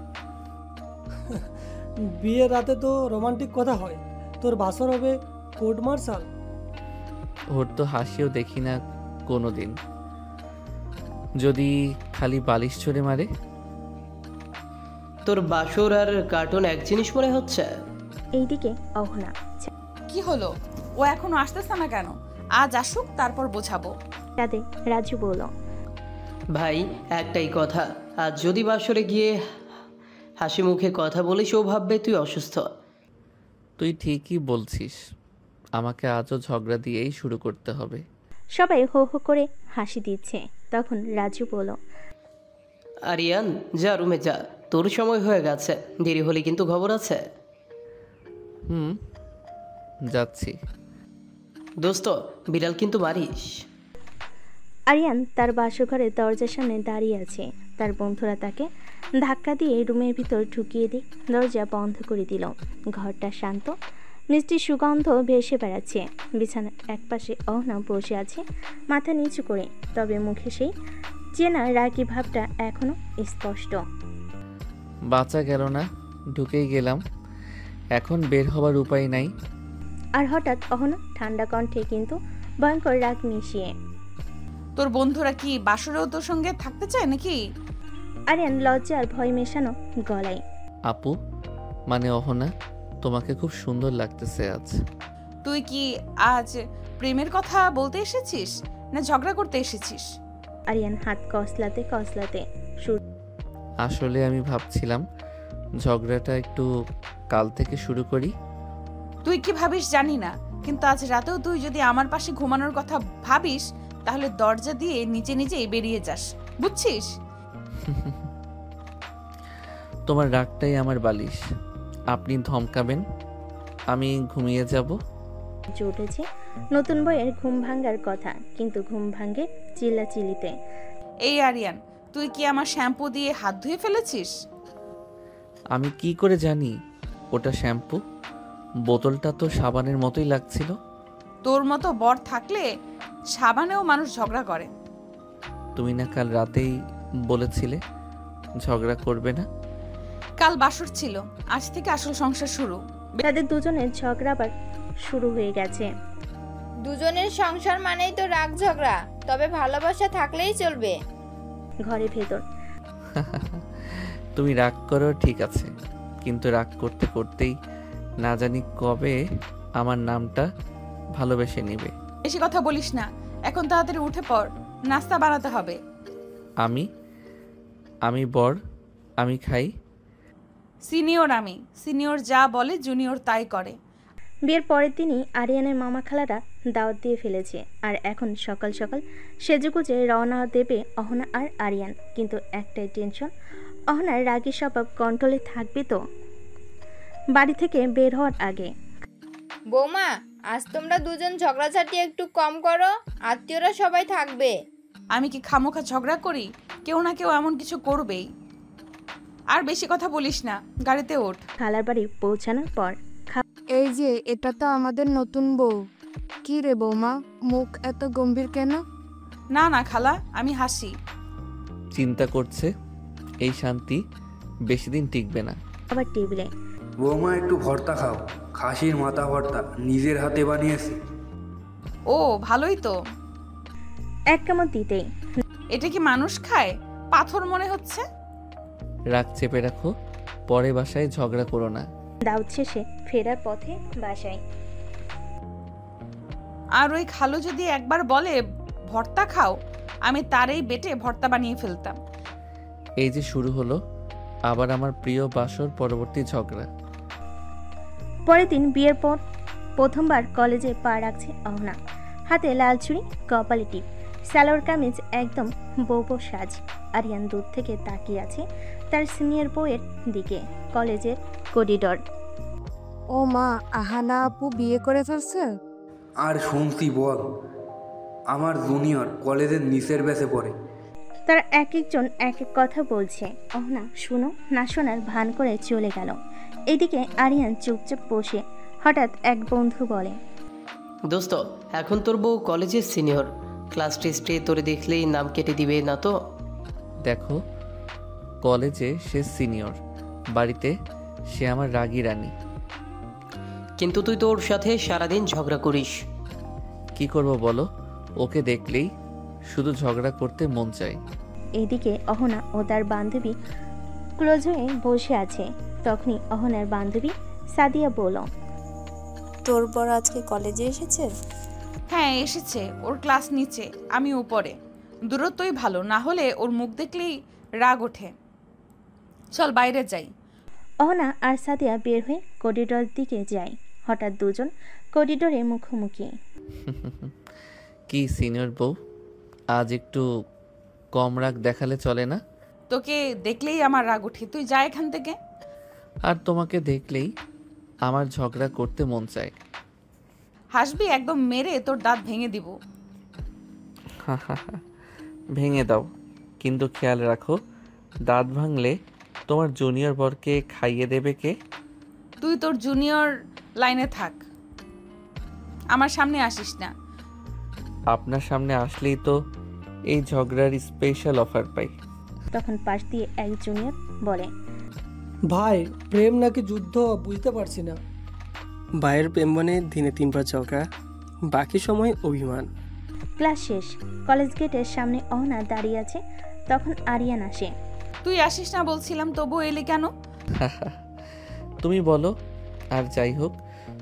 বিয়ের রাতে তো রোমান্টিক কথা হয়, তোর বাসর হবে কোর্ট মার্শাল। ওর তো হাসিও দেখি না কোনো দিন, যদি খালি বালিশ ছড়ে মারে। তোর বাসর আর কার্টুন এক জিনিস মনে হচ্ছে। এইদিকে অহনা, কি হলো, ও এখনো আসতেছে না কেন? আজ আসুক, তারপর বোঝাবো। তাদের রাজু বলল, ভাই একটাই কথা, আজ যদি বাসরে গিয়ে হাসি মুখে কথা বলিস, ও ভাববে তুই অসুস্থ। তুই ঠিকই বলছিস, আমাকে আজও ঝগড়া দিয়েই শুরু করতে হবে। সবাই হো হো করে হাসি দিচ্ছে। তখন রাজু বলল, আরিয়ান, যা রুমে যা, তোর সময় হয়ে গেছে, দেরি হলে কিন্তু খবর আছে। যাচ্ছি। দোস্ত, বিড়াল কিন্তু মারিস। আরিয়ান তার বাসঘরের দরজার সামনে দাঁড়িয়ে আছে। তার বন্ধুরা তাকে ধাক্কা দিয়ে রুমের ভিতর ঢুকিয়ে দিয়ে দরজা বন্ধ করে দিল। ঘরটা শান্ত, মিষ্টি সুগন্ধ ভেসে বেড়াচ্ছে। বিছানার একপাশে অহনা বসে আছে, মাথা নিচু করে, তবে মুখে সেই চেনা রাগী ভাবটা এখনো স্পষ্ট। বাঁচা গেল না, ঢুকেই গেলাম, এখন বের হবার উপায় নাই। আর হঠাৎ অহনা ঠান্ডা কণ্ঠে কিন্তু ভয়ঙ্কর রাগ মিশিয়ে, তোর বন্ধুরা কি বাসরেও তোর সঙ্গে থাকতে চায় নাকি? আরিয়ান লজ্জা আর ভয় মেশানো গলায়, আপু, মানে অহনা, তোমাকে খুব সুন্দর লাগতেছে আজ। তুই কি আজ প্রেমের কথা বলতে এসেছিস না ঝগড়া করতে এসেছিস? আরিয়ান হাত কসলাতে কসলাতে, আসলে আমি ভাবছিলাম ঝগড়াটা একটু কাল থেকে শুরু করি। তুই কি ভাবিস জানি না, কিন্তু আজ রাতেও তুই যদি আমার পাশে ঘুমানোর কথা ভাবিস, তাহলে দরজা দিয়ে নিচে নিচেই বেরিয়ে যাস, বুঝছিস? তোমার রাগটাই আমার বালিশ, আপনি ধমকাবেন, আমি ঘুমিয়ে যাব। উঠেছে নতুন বইয়ের ঘুম ভাঙ্গার কথা, কিন্তু ঘুম ভাঙ্গে চিল্লাচিল্লিতে। এই আরিয়ান, তুই কি আমার শ্যাম্পু দিয়ে হাত ধুয়ে ফেলেছিস? আমি কি করে জানি ওটা শ্যাম্পু? বোতলটা তো সাবানের মতোই লাগছিল। তোর মতো বর থাকলে সাবানেও মানুষ ঝগড়া করে। তুমি না কাল রাতেই বলেছিলে ঝগড়া করবে না? কাল বাসর ছিল, আজ থেকে আসল সংসার শুরু। তাদের দুজনের ঝগড়া আবার শুরু হয়ে গেছে। দুজনের সংসার মানেই তো রাগ ঝগড়া, তবে ভালোবাসা থাকলেই চলবে। ঘরে ভেতর, তুমি রাগ করো ঠিক আছে, কিন্তু রাগ করতে করতেই না জানি কবে আমার নামটা ভালোবেসে নিবে। বেশি কথা বলিস না, এখন তাড়াতাড়ি উঠে পড়, নাস্তা বানাতে হবে। আমি বর, আমি খাই। সিনিয়র যা বলে জুনিয়র তাই করে। বিয়ের পরের দিনই আরিয়ানের মামা খালারা দাওয়াত দিয়ে ফেলেছে। আর এখন সকাল সকাল সেজেগুজে রওনা দেবে অহনা আর আরিয়ান। কিন্তু একটাই টেনশন, অহনার রাগী স্বভাব কন্ট্রোলে থাকবে তো? বাড়ি থেকে বের হওয়ার আগে বৌমা, আজ তোমরা দুজন ঝগড়াঝাটি একটু কম করো, আত্মীয়রা সবাই থাকবে। আমি কি খামোখা ঝগড়া করি? কেউ না কেউ এমন কিছু করবেই। আর বেশি কথা বলিস না, গাড়িতে ওঠ। খালার বাড়ি পৌঁছানোর পর এই যে, এটা তো আমাদের নতুন বউ। কি রে বৌমা, মুখ এত গম্ভীর কেন? না না খালা, আমি হাসি। চিন্তা করছে এই শান্তি বেশি দিন টিকবে না। আবার টেবিলে বৌমা একটু ভর্তা খাও, খাসির মাথা ভর্তা, নিজের হাতে বানিয়েছি। ও ভালোই তো। এক কামড় দিতেই এটা কি মানুষ খায়? পাথর মনে হচ্ছে। রাগ চেপে রাখো, পরে বাসায় ঝগড়া করো না। দাউদ শেষে ফেরার পথে বাসায়। আর ওই খালু যদি একবার বলে ভর্তা খাও, আমি তারই বেটে ভর্তা বানিয়ে ফেলতাম। এই যে শুরু হলো আবার আমার প্রিয় বাসর পরবর্তী ঝগড়া। পরের দিন বিয়ের পর প্রথমবার কলেজে পা রাখছে অহনা। হাতে লাল চুড়ি, কপালে টিপ, সালোয়ার কামিজ, একদম বউ সাজ। আরিয়ান দূর থেকে তাকিয়ে আছে তার সিনিয়র বউয়ের দিকে। কলেজের করিডর। ও মা, আহানা আপু বিয়ে করে ফেলছে? আর শুনছি বল, আমার জুনিয়র কলেজের নিচের ব্যাচে পড়ে। তারা এক একজন এক এক কথা বলছে। অহনা শুনো না শোনার ভান করে চলে গেল। এদিকে আরিয়ান চুপচাপ বসে। হঠাৎ এক বন্ধু বলে, দোস্ত, এখন তোর বউ কলেজের সিনিয়র, ক্লাস টেস্টে তোরে দেখলেই নাম কেটে দিবে না তো? দেখো, কলেজে সে সিনিয়র, বাড়িতে সে আমার রাগী রানী। কিন্তু তুই তোর সাথে সারাদিন ঝগড়া করিস। কি করব বলো, ওকে দেখলেই শুধু ঝগড়া করতে মন চায়। এইদিকে অহনা ও তার বান্ধবী ক্লোজ হয়ে বসে আছে। তখনই অহনার বান্ধবী সাদিয়া বলল, তোর বড় আজকে কলেজে এসেছে? হ্যাঁ এসেছে, ওর ক্লাস নিচে, আমি উপরে। দূরত্বই ভালো, না হলে ওর মুখ দেখলেই রাগ ওঠে। চল বাইরে যাই। অহনা আর সাদিয়া বের হয়ে করিডোর দিকে যায়। হঠাৎ দুজন করিডোরে মুখোমুখি। কি সিনিয়র বউ, আজ একটু কম রাগ দেখালে চলে না? তোকে দেখলেই আমার রাগ ওঠে, তুই যা এখান থেকে। আর তোমাকে দেখলেই আমার ঝগড়া করতে মন চায়। হাসবি, একদম মেরে তোর দাঁত ভেঙে দিব। ভেঙে দাও, কিন্তু খেয়াল রাখো দাঁত ভাঙলে তোমার জুনিয়র বরকে খাইয়ে দেবে কে? তুই তোর জুনিয়র লাইনে থাক, আমার সামনে আসিস না। আপনার সামনে আসলেই তো এই ঝগড়ার স্পেশাল অফার পাই। তখন পাশ দিয়ে এক জুনিয়র বলে, ভাই প্রেম নাকি যুদ্ধ বুঝতে পারছি না। ভাইয়ের প্রেম মানে দিনে 3বার ঝগড়া, বাকি সময় অভিমান। ক্লাস শেষ। কলেজ গেটের সামনে অহনা দাঁড়িয়ে আছে। তখন আরিয়ান আসে। তুই আসিস না বলছিলাম, তবু এলি কেন? তুমি বলো। আর যাই হোক,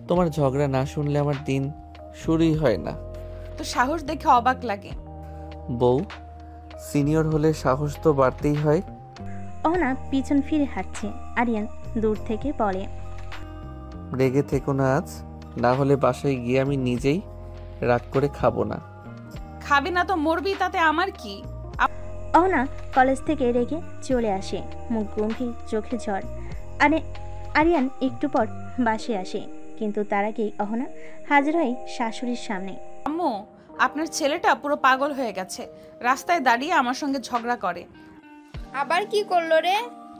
তোমার ঝগড়া না শুনলে আমার দিন শুরুই হয় না। তো সাহস দেখে অবাক লাগে। বউ, সিনিয়র হলে সাহস তো বাড়তেই হয়। অহনা পিছন ফিরে হাঁটছে। আরিয়ান দূর থেকে বলে, রেগে থেকো না আজ, না হলে বাসায় গিয়ে আমি নিজেই রাগ করে খাবো না। খাবি না তো মরবি, তাতে আমার কি? অহনা কলেজ থেকে রেগে চলে আসে, মুখ গম্ভীর, চোখে ঝড়। আরিয়ান একটু পর বাসে আসে, কিন্তু তার আগেই অহনা হাজির হয় শাশুড়ির সামনে। আম্মু, আপনার ছেলেটা পুরো পাগল হয়ে গেছে, রাস্তায় দাঁড়িয়ে আমার সঙ্গে ঝগড়া করে। আবার কি করলো রে?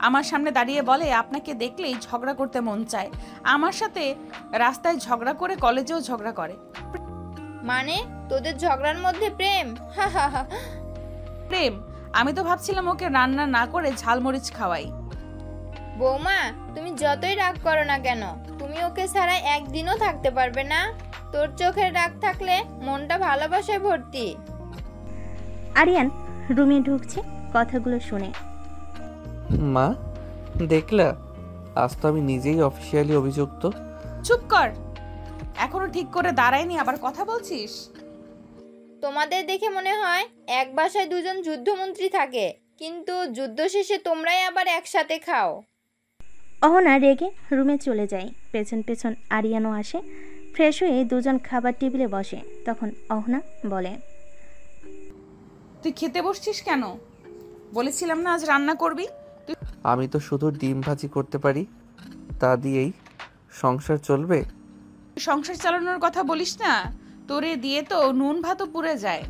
আমার সামনে দাঁড়িয়ে বলে আপনাকে দেখলেই ঝগড়া করতে মন চায়। আমার সাথে রাস্তায় ঝগড়া করে কলেজেও ঝগড়া করে। মানে তোদের ঝগড়ার মধ্যে প্রেম? প্রেম? আমি তো ভাবছিলাম ওকে রান্না না করে ঝালমরিচ খাওয়াই। বৌমা, তুমি যতই রাগ করো না কেন, তুমি ওকে ছাড়া একদিনও থাকতে পারবে না। তোর চোখের রাগ থাকলে মনটা ভালোবাসায় ভর্তি। আরিয়ান রুমে ঢুকছে কথাগুলো শুনে। মা, দেখলা, আজ তো আমি নিজেই অফিসিয়ালি অভিযুক্ত। চুপ কর, এখনো ঠিক করে দাঁড়ায়নি, আবার কথা বলছিস? তোমাদের দেখে মনে হয় এক বাসায় দুজন যুদ্ধমন্ত্রী থাকে, কিন্তু যুদ্ধ শেষে তোমরাই আবার একসাথে খাও। অহনা রেগে রুমে চলে যায়। পেছন পেছন আরিয়ানও আসে। ফ্রেশ হয়ে দুজন খাবার টেবিলে বসে। তখন অহনা বলে, তুই খেতে বসছিস কেন? বলেছিলাম না আজ রান্না করবি? আমি তো শুধু ডিম ভাজি করতে পারি, তা দিয়েই সংসার চলবে। সংসার চালানোর কথা বলিস না, তোরে দিয়ে তো নুন ভাতও পুড়ে যায়।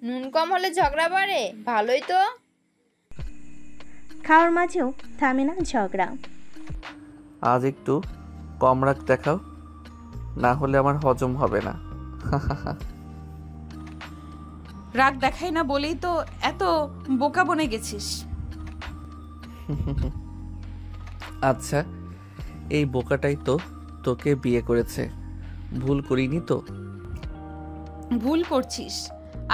নুন কম হলে ঝগড়া বাড়ে, ভালোই তো। খাওয়ার মাঝেও থামে না ঝগড়া। আজ একটু কম রাগ দেখাও, না হলে আমার হজম হবে না। রাগ দেখাই না বলেই তো এত বোকা বনে গেছিস। আচ্ছা, এই বোকাটাই তো তোকে বিয়ে করেছে, ভুল করিনি তো? ভুল করছিস,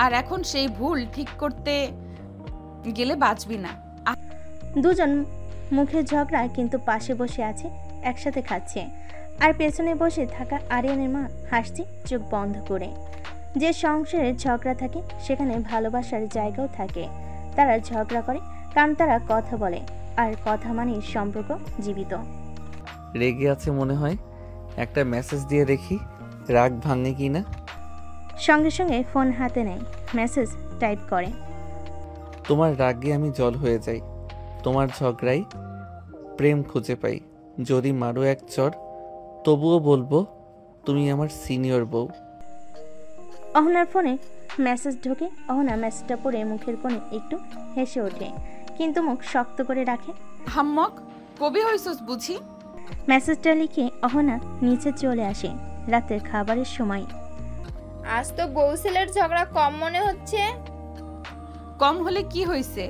আর এখন সেই ভুল ঠিক করতে গেলে বাঁচবি না। দুজন মুখে ঝগড়া, কিন্তু পাশে বসে আছে, একসাথে খাচ্ছে। আর পেছনে বসে থাকা আরিয়ানের মা হাসছে চোখ বন্ধ করে। যে সংসারে ঝগড়া থাকে সেখানে ভালোবাসার জায়গাও থাকে। তারা ঝগড়া করে কারণ তারা কথা বলে, আর কথা মানেই সম্পর্ক জীবিত। রেগে আছে মনে হয়, একটা মেসেজ দিয়ে দেখি রাগ ভাঙে কি না। সঙ্গে সঙ্গে ফোন হাতে নেয়, মেসেজ টাইপ করে। তোমার রাগে আমি জল হয়ে যাই, তোমার ঝগড়াই প্রেম খুঁজে পাই। যদি মারো এক চর, তবুও বলবো তুমি আমার সিনিয়র বউ। অহনার ফোনে মেসেজ ঢোকে। অহনা মেসেজটা পড়ে মুখের কোণে একটু হেসে ওঠে, কিন্তু মুখ শক্ত করে রাখে। হাম্মক, কবি হইছস বুঝি? মেসেজটা লিখে অহনা নিচে চলে আসে। রাতের খাবারের সময়। আজ তো বউ ছেলের ঝগড়া কম মনে হচ্ছে। কম হলে কি হয়েছে,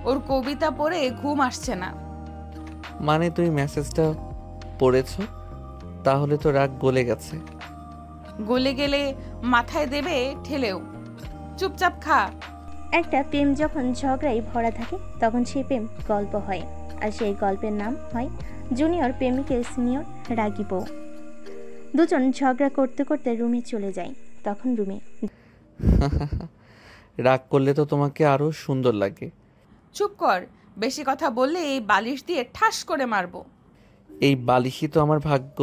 ওর কবিতা পড়ে ঘুম আসছে না। মানে তুমি মেসেজটা পড়েছো, তাহলে তো রাগ গলে গেছে। গলে গেলে মাথায় দেবে ঠেলেও, চুপচাপ খা। একটা প্রেম যখন ঝগড়ায় ভরা থাকে তখন সেই প্রেম গল্প হয়, আর সেই গল্পের নাম হয় জুনিয়র প্রেমিকের সিনিয়র রাগী বউ। দুজন ঝগড়া করতে করতে রুমে চলে যায়। তখন রুমে রাগ করলে তো তোমাকে আরো সুন্দর লাগে। চুপ কর, বেশি কথা বললে এই বালিশ দিয়ে ঠাস করে মারবো। এই বালিশই তো আমার ভাগ্য,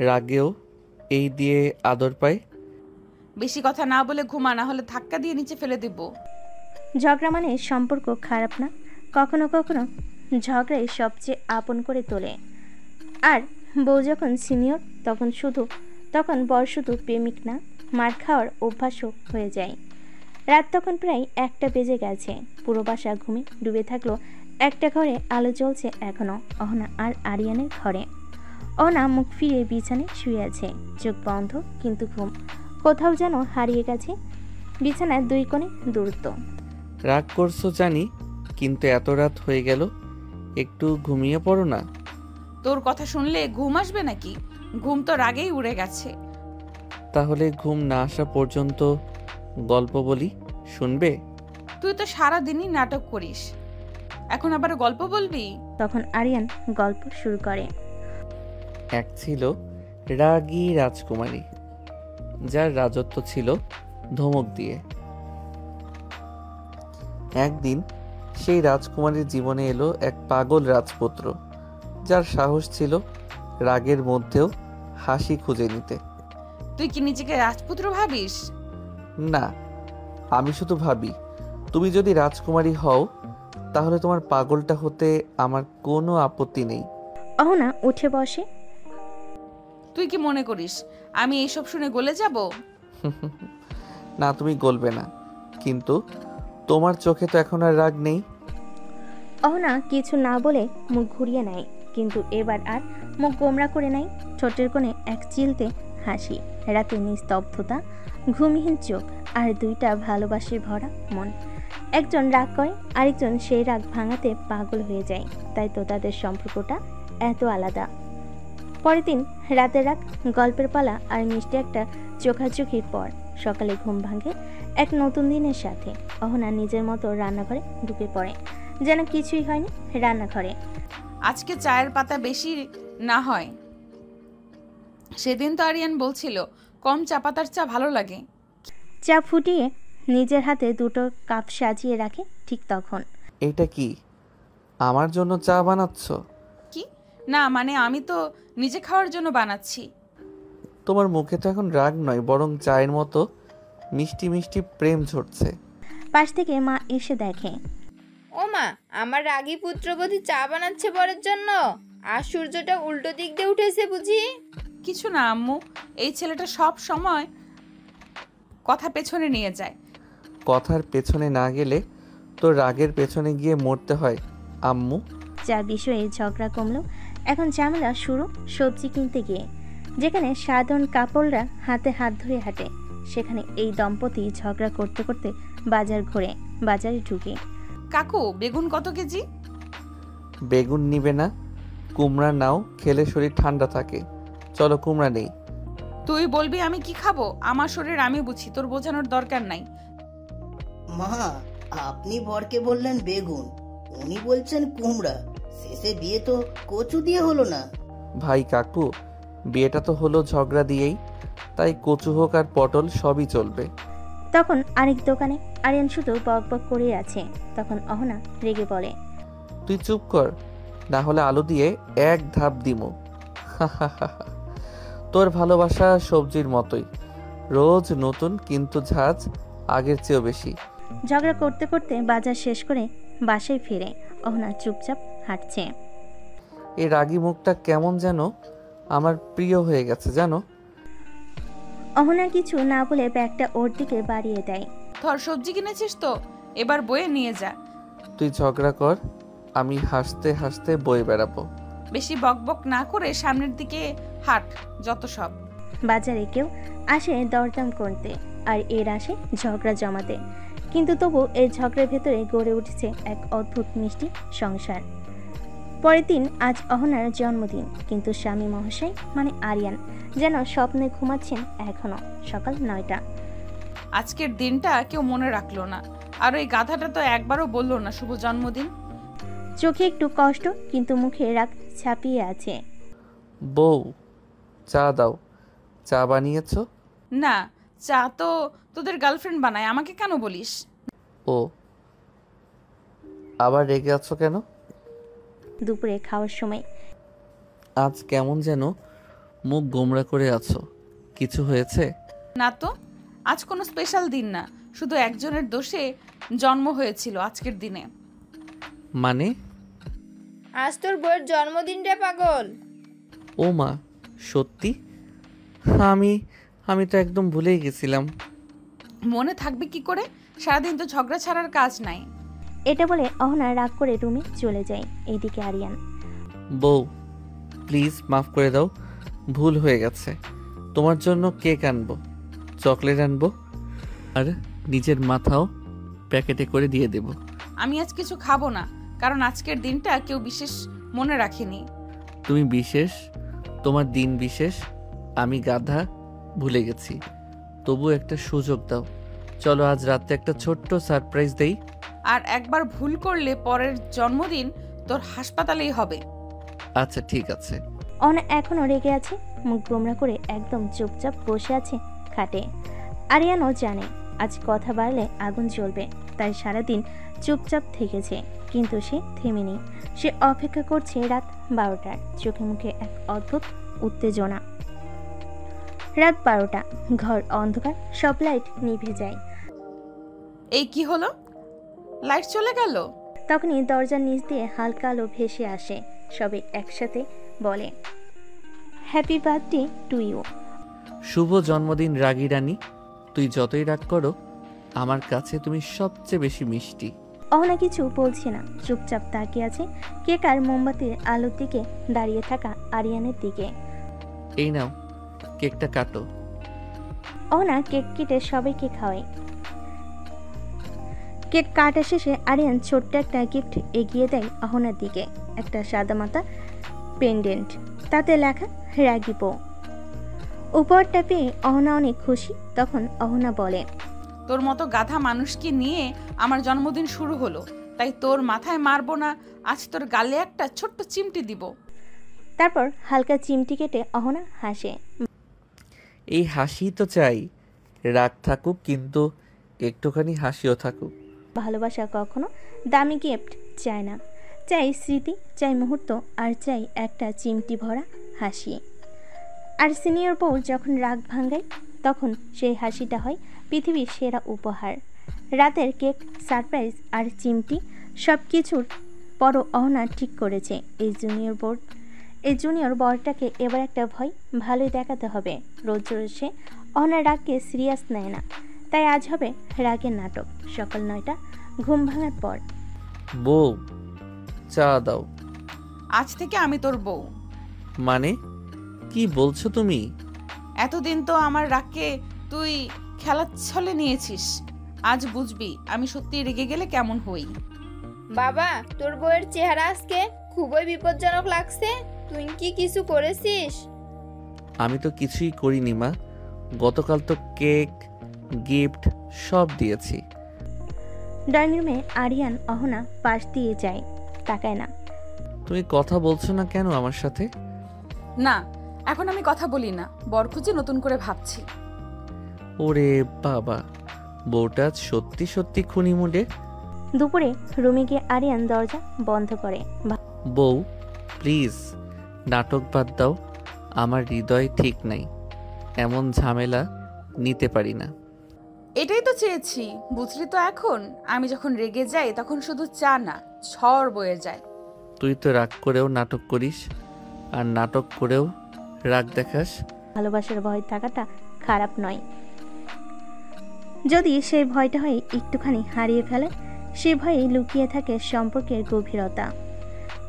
রাগেও এই দিয়ে আদর পাই। বেশি কথা না বলে ঘুমা, না হলে ধাক্কা দিয়ে নিচে ফেলে দেব। ঝগড়া মানে সম্পর্ক খারাপ না, কখনো কখনো ঝগড়াই সবচেয়ে আপন করে তোলে। আর বউ যখন সিনিয়র তখন বর শুধু প্রেমিক না, মার খাওয়ার অভ্যাসও হয়ে যায়। রাত তখন প্রায় 1টা বেজে গেছে। পুরো বাসা ঘুমে ডুবে থাকলো। একটা ঘরে আলো জ্বলছে এখনো, অহনা আর আরিয়ানের ঘরে। অহনা মুখ ফিরে বিছানায় শুয়ে আছে, চোখ বন্ধ, কিন্তু ঘুম কোথাও যেন হারিয়ে গেছে। বিছানায় 2 কোণে দূরত্ব। রাগ করছো জানি, কিন্তু এত রাত হয়ে গেল, একটু ঘুমিয়ে পড়ো না। তোর কথা শুনলে ঘুম আসবে নাকি? ঘুম তো রাগেই উড়ে গেছে। তাহলে ঘুম না আসা পর্যন্ত গল্প বলি, শুনবে? তুই তো সারাদিনই নাটক করিস, এখন আবার গল্প বলবি? তখন আরিয়ান গল্প শুরু করে। এক ছিল রাগী রাজকুমারী, যার রাজত্ব ছিল ধমক দিয়ে। একদিন সেই রাজকুমারীর জীবনে এলো এক পাগল রাজপুত্র, যার সাহস ছিল রাগের মধ্যেও হাসি খুঁজে নিতে। তুই কি নিজেকে রাজপুত্র ভাবিস? না, আমি শুধু ভাবি তুমি যদি রাজকুমারী হও তাহলে তোমার পাগলটা হতে আমার কোনো আপত্তি নেই। অহনা উঠে বসে। তুই কি মনে করিস আমি এইসব শুনে গলে যাব? না, তুমি গলবে না, কিন্তু তোমার চোখে তো এখন আর রাগ নেই। অহনা কিছু না বলে মুখ ঘুরিয়ে নেয়, কিন্তু এবার আর মুখ গোমরা করে নেয়। ঠোঁটের কোণে এক চিলতে হাসি, রাতে নিস্তব্ধতা, ঘুমহীন চোখ, আর 2টা ভালোবাসায় ভরা মন। একজন রাগ করে, আরেকজন সেই রাগ ভাঙাতে পাগল হয়ে যায়। তাই তো তাদের সম্পর্কটা এত আলাদা। পরের দিন রাতের রাগ, গল্পের পালা আর মিষ্টি একটা চোখাচোখির পর সকালে ঘুম ভাঙে এক নতুন দিনের সাথে। অহনা নিজের মতো রান্নাঘরে ঢুকে পড়ে, যেন কিছুই হয়নি রান্নাঘরে। আজকে চায়ের পাতা বেশি না হয়। সেদিন তো আরিয়ান বলছিল কম চা পাতার চা ভালো লাগে। চা ফুটিয়ে নিজের হাতে 2টো কাপ সাজিয়ে রাখে। ঠিক তখন, এটা কি আমার জন্য চা বানাচ্ছ? কি না, মানে আমি তো নিজে খাওয়ার জন্য বানাচ্ছি। তোমার মুখে তো এখন রাগ নয়, বরং চায়ের মতো মিষ্টি মিষ্টি প্রেম ঝরছে। পাশ থেকে মা এসে দেখে। ও মা, আমার রাগী পুত্রবধূ চা বানাচ্ছে বরের জন্য, আর সূর্যটা উল্টো দিক দিয়ে উঠেছে বুঝি? কিছু না আম্মু, এই ছেলেটা সব সময় কথা পেছনে নিয়ে যায়। কথার পেছনে না গেলে তো রাগের পেছনে গিয়ে মরতে হয় আম্মু। যা বিষয়ে ঝগড়া কমলো, এখন ঝামেলা শুরু সবজি কিনতে গিয়ে। যেখানে সাধারণ কাপড়রা হাতে হাত ধরে হাঁটে, সেখানে এই দম্পতি ঝগড়া করতে করতে বাজার ঘুরে বাজারে ঢুকে। কাকু, বেগুন কত কেজি? বেগুন নিবে না? কুমড়া নাও, খেলে শরীর ঠান্ডা থাকে। চলো কুমড়া নেই। তুই বলবি আমি কি খাবো? আমার শরীর আমি বুঝি, তোর বোঝানোর দরকার নাই। মা, আপনি বরকে বললেন বেগুন, উনি বলছেন কুমড়া। শেষে বিয়ে তো কচু দিয়ে হলো না। ভাই কাকু, বিয়েটা তো হলো ঝগড়া দিয়েই, তাই কচু হোক আর পটল সবই চলবে। তখন আরেক দোকানে আরিয়ান শুধু বক বক করে আছে। তখন অহনা রেগে বলে, তুই চুপ কর, না হলে আলু দিয়ে এক ধাপ দিমু। তোর ভালোবাসা সবজির মতোই, রোজ নতুন কিন্তু ঝাঁজ আগের চেয়েও বেশি। ঝগড়া করতে করতে বাজার শেষ করে বাসায় ফিরে অহনা চুপচাপ হাঁটছে। এই রাগী মুখটা কেমন যেন আমার প্রিয় হয়ে গেছে জানো। অহনা কিছু না বলে ব্যাগটা ওর দিকে বাড়িয়ে দেয়। ধর, সবজি কিনেছিস তো, এবার বয়ে নিয়ে যা। তুই ঝগড়া কর, আমি হাসতে হাসতে বয়ে বেড়াবো। বেশি বকবক না করে সামনের দিকে হাঁট, যত সব। বাজারে কেউ আসে দরদাম করতে, আর এর আসে ঝগড়া জমাতে। কিন্তু তবু এই ঝগড়ার ভেতরে গড়ে উঠেছে এক অদ্ভুত মিষ্টি সংসার। পরের দিন আজ অহনার জন্মদিন, কিন্তু স্বামী মহাশয় মানে আরিয়ান যেন স্বপ্নে ঘুমাচ্ছেন এখনো। সকাল 9টা। আজকের দিনটা কেউ মনে রাখলো না, আর ওই গাধাটা তো একবারও বললো না শুভ জন্মদিন। চোখে একটু কষ্ট, কিন্তু মুখে রাগ ছাপিয়ে আছে। বউ, চা দাও। চা বানিয়েছো? না, চা তো তোদের গার্লফ্রেন্ড বানায়, আমাকে কেন বলিস? ও, আবার রেগে আছো কেন? দুপুরে খাওয়ার সময়। আজ কেমন যেন মুখ গোমড়া করে আছো, কিছু হয়েছে? না তো, আজ কোনো স্পেশাল দিন না, শুধু একজনের দোষে জন্ম হয়েছিল আজকের দিনে। মানে? আজ তোর বউয়ের জন্মদিন রে পাগল। ও মা, সত্যি? আমি তো একদম ভুলেই গেছিলাম। মনে থাকবে কি করে? সারাদিন তো ঝগড়া ছাড়ার কাজ নাই। এটা বলে অহনা রাগ করে রুমে চলে যায়। এইদিকে আরিয়ান, বউ প্লিজ মাফ করে দাও, ভুল হয়ে গেছে। তোমার জন্য কেক আনবো, চকলেট আনবো, আর নিজের মাথাও প্যাকেটে করে দিয়ে দেব। আমি আজ কিছু খাবো না, কারণ আজকের দিনটা কেউ বিশেষ মনে রাখেনি। তুমি বিশেষ, তোমার দিন বিশেষ। আমি গাধা, ভুলে গেছি। তবু একটা সুযোগ দাও, চলো আজ রাতে একটা ছোট্ট সারপ্রাইজ দেই। আর একবার ভুল করলে পরের জন্মদিন তোর হাসপাতালেই হবে। আচ্ছা ঠিক আছে। অহনা এখনো রেগে আছে, মুখ গোমরা করে একদম চুপচাপ বসে আছে খাটে। আরিয়ানও জানে আজ কথা বাড়লে আগুন জ্বলবে, তাই সারাদিন চুপচাপ থেকেছে। কিন্তু সে থেমেনি, সে অপেক্ষা করছে রাত 12টার। চোখে মুখে এক অদ্ভুত উত্তেজনা। রাত 12টা, ঘর অন্ধকার, সব লাইট নিভে যায়। এই কি হলো, লাইট চলে গেল? তখনই দরজার নিচ দিয়ে হালকা আলো ভেসে আসে। সবে একসাথে বলে, হ্যাপি বার্থডে টু ইউ। শুভ জন্মদিন রাগী রানী। তুই যতই রাগ করো, আমার কাছে তুমি সবচেয়ে বেশি মিষ্টি। অহনা কিছু বলছে না, চুপচাপ তাকিয়ে আছে কেক আর মোমবাতির আলোর দিকে দাঁড়িয়ে থাকা আরিয়ানের দিকে। এই নাও, কেকটা কাটো। অহনা কেক কেটে সবাইকে খাওয়ায়। কেক কাটা শেষে আরিয়ান ছোট্ট একটা গিফট এগিয়ে দেয় অহনার দিকে। একটা সাদামাটা পেন্ডেন্ট, তাতে লেখা রাগী বউ। উপহারটা পেয়ে অহনা অনেক খুশি। তখন অহনা বলে, তোর মতো গাধা মানুষকে নিয়ে আমার জন্মদিন শুরু হলো, তাই তোর মাথায় মারবো না, আজ তোর গালে একটা ছোট্ট চিমটি দিব। তারপর হালকা চিমটি কেটে অহনা হাসে। এই হাসি তো চাই, রাগ থাকুক কিন্তু একটুখানি হাসিও থাকুক। ভালোবাসা কখনো দামি গিফট চায় না, চাই স্মৃতি, চাই মুহূর্ত, আর চাই একটা চিমটি ভরা হাসি। আর সিনিয়র বউ যখন রাগ ভাঙায়, তখন সেই হাসিটা হয় পৃথিবীর সেরা উপহার। রাতের কেক, সারপ্রাইজ আর চিমটি সব কিছুর পরও অহনা ঠিক করেছে এই জুনিয়র বউ এই জুনিয়র বরটাকে এবার একটা ভয় ভালোই দেখাতে হবে। রোজ রোজ সে অহনার রাগকে সিরিয়াস নেয় না, তাই আজ হবে রাগের নাটক। সকাল 9টা, ঘুম ভাঙার পর। বউ, চা দাও। আজ থেকে আমি তোর বউ। মানে কি বলছো তুমি? এতদিন তো আমার রাগকে তুই খেলার ছলে নিয়েছিস, আজ বুঝবি আমি সত্যি রেগে গেলে কেমন হই। বাবা, তোর বউয়ের চেহারা আজকে খুবই বিপজ্জনক লাগছে। তুই কি কিছু করেছিস? আমি তো কিছুই করিনি মা, গতকাল তো কেক গিফট সব দিয়েছি। ডাইনিং রুমে আরিয়ান অহনা পাশ দিয়ে যায়, তাকায় না। তুমি কথা বলছো না কেন আমার সাথে? না, এখন আমি কথা বলি না, বর খুঁজে নতুন করে ভাবছি। ওরে বাবা, বউটা সত্যি সত্যি খুনি মুডে। দুপুরে রুমে গিয়ে আরিয়ান দরজা বন্ধ করে। বউ প্লিজ নাটক বাদ দাও, আমার হৃদয় ঠিক নাই, এমন ঝামেলা নিতে পারি না। এটাই তো চেয়েছি, বুঝলি তো। এখন আমি যখন রেগে যাই তখন শুধু চা না, ঝড় বয়ে যায়। তুই তো রাগ করেও নাটক করিস, আর নাটক করেও রাগ দেখাস। ভালোবাসার ভয় থাকাটা খারাপ নয়, যদি সেই ভয়টা হয় একটুখানি হারিয়ে ফেলে। সে ভয়ে লুকিয়ে থাকে সম্পর্কের গভীরতা।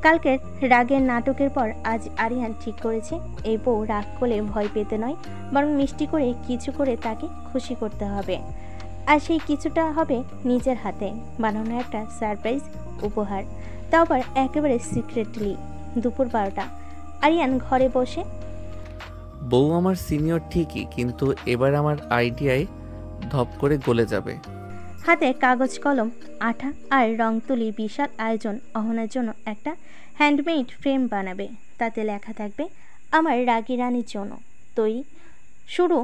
কালকের রাগের নাটকের পর আজ আরিয়ান ঠিক করেছে, এই বউ রাগ করলে ভয় পেতে নয়, বরং মিষ্টি করে কিছু করে তাকে খুশি করতে হবে। আর সেই কিছুটা হবে নিজের হাতে বানানো একটা সারপ্রাইজ উপহার, তাও আবার একেবারে সিক্রেটলি। দুপুর 12টা, আরিয়ান ঘরে বসে। বউ আমার সিনিয়র ঠিকই, কিন্তু এবার আমার আইডিয়ায় ধপ করে গলে যাবে। হাতে কাগজ কলম, আঠা আর রং তুলির বিশাল আয়োজন। অহনার জন্য একটা হ্যান্ডমেড ফ্রেম বানাবে, তাতে লেখা থাকবে আমার রাগী রানীর জন্য তৈরি। শুরু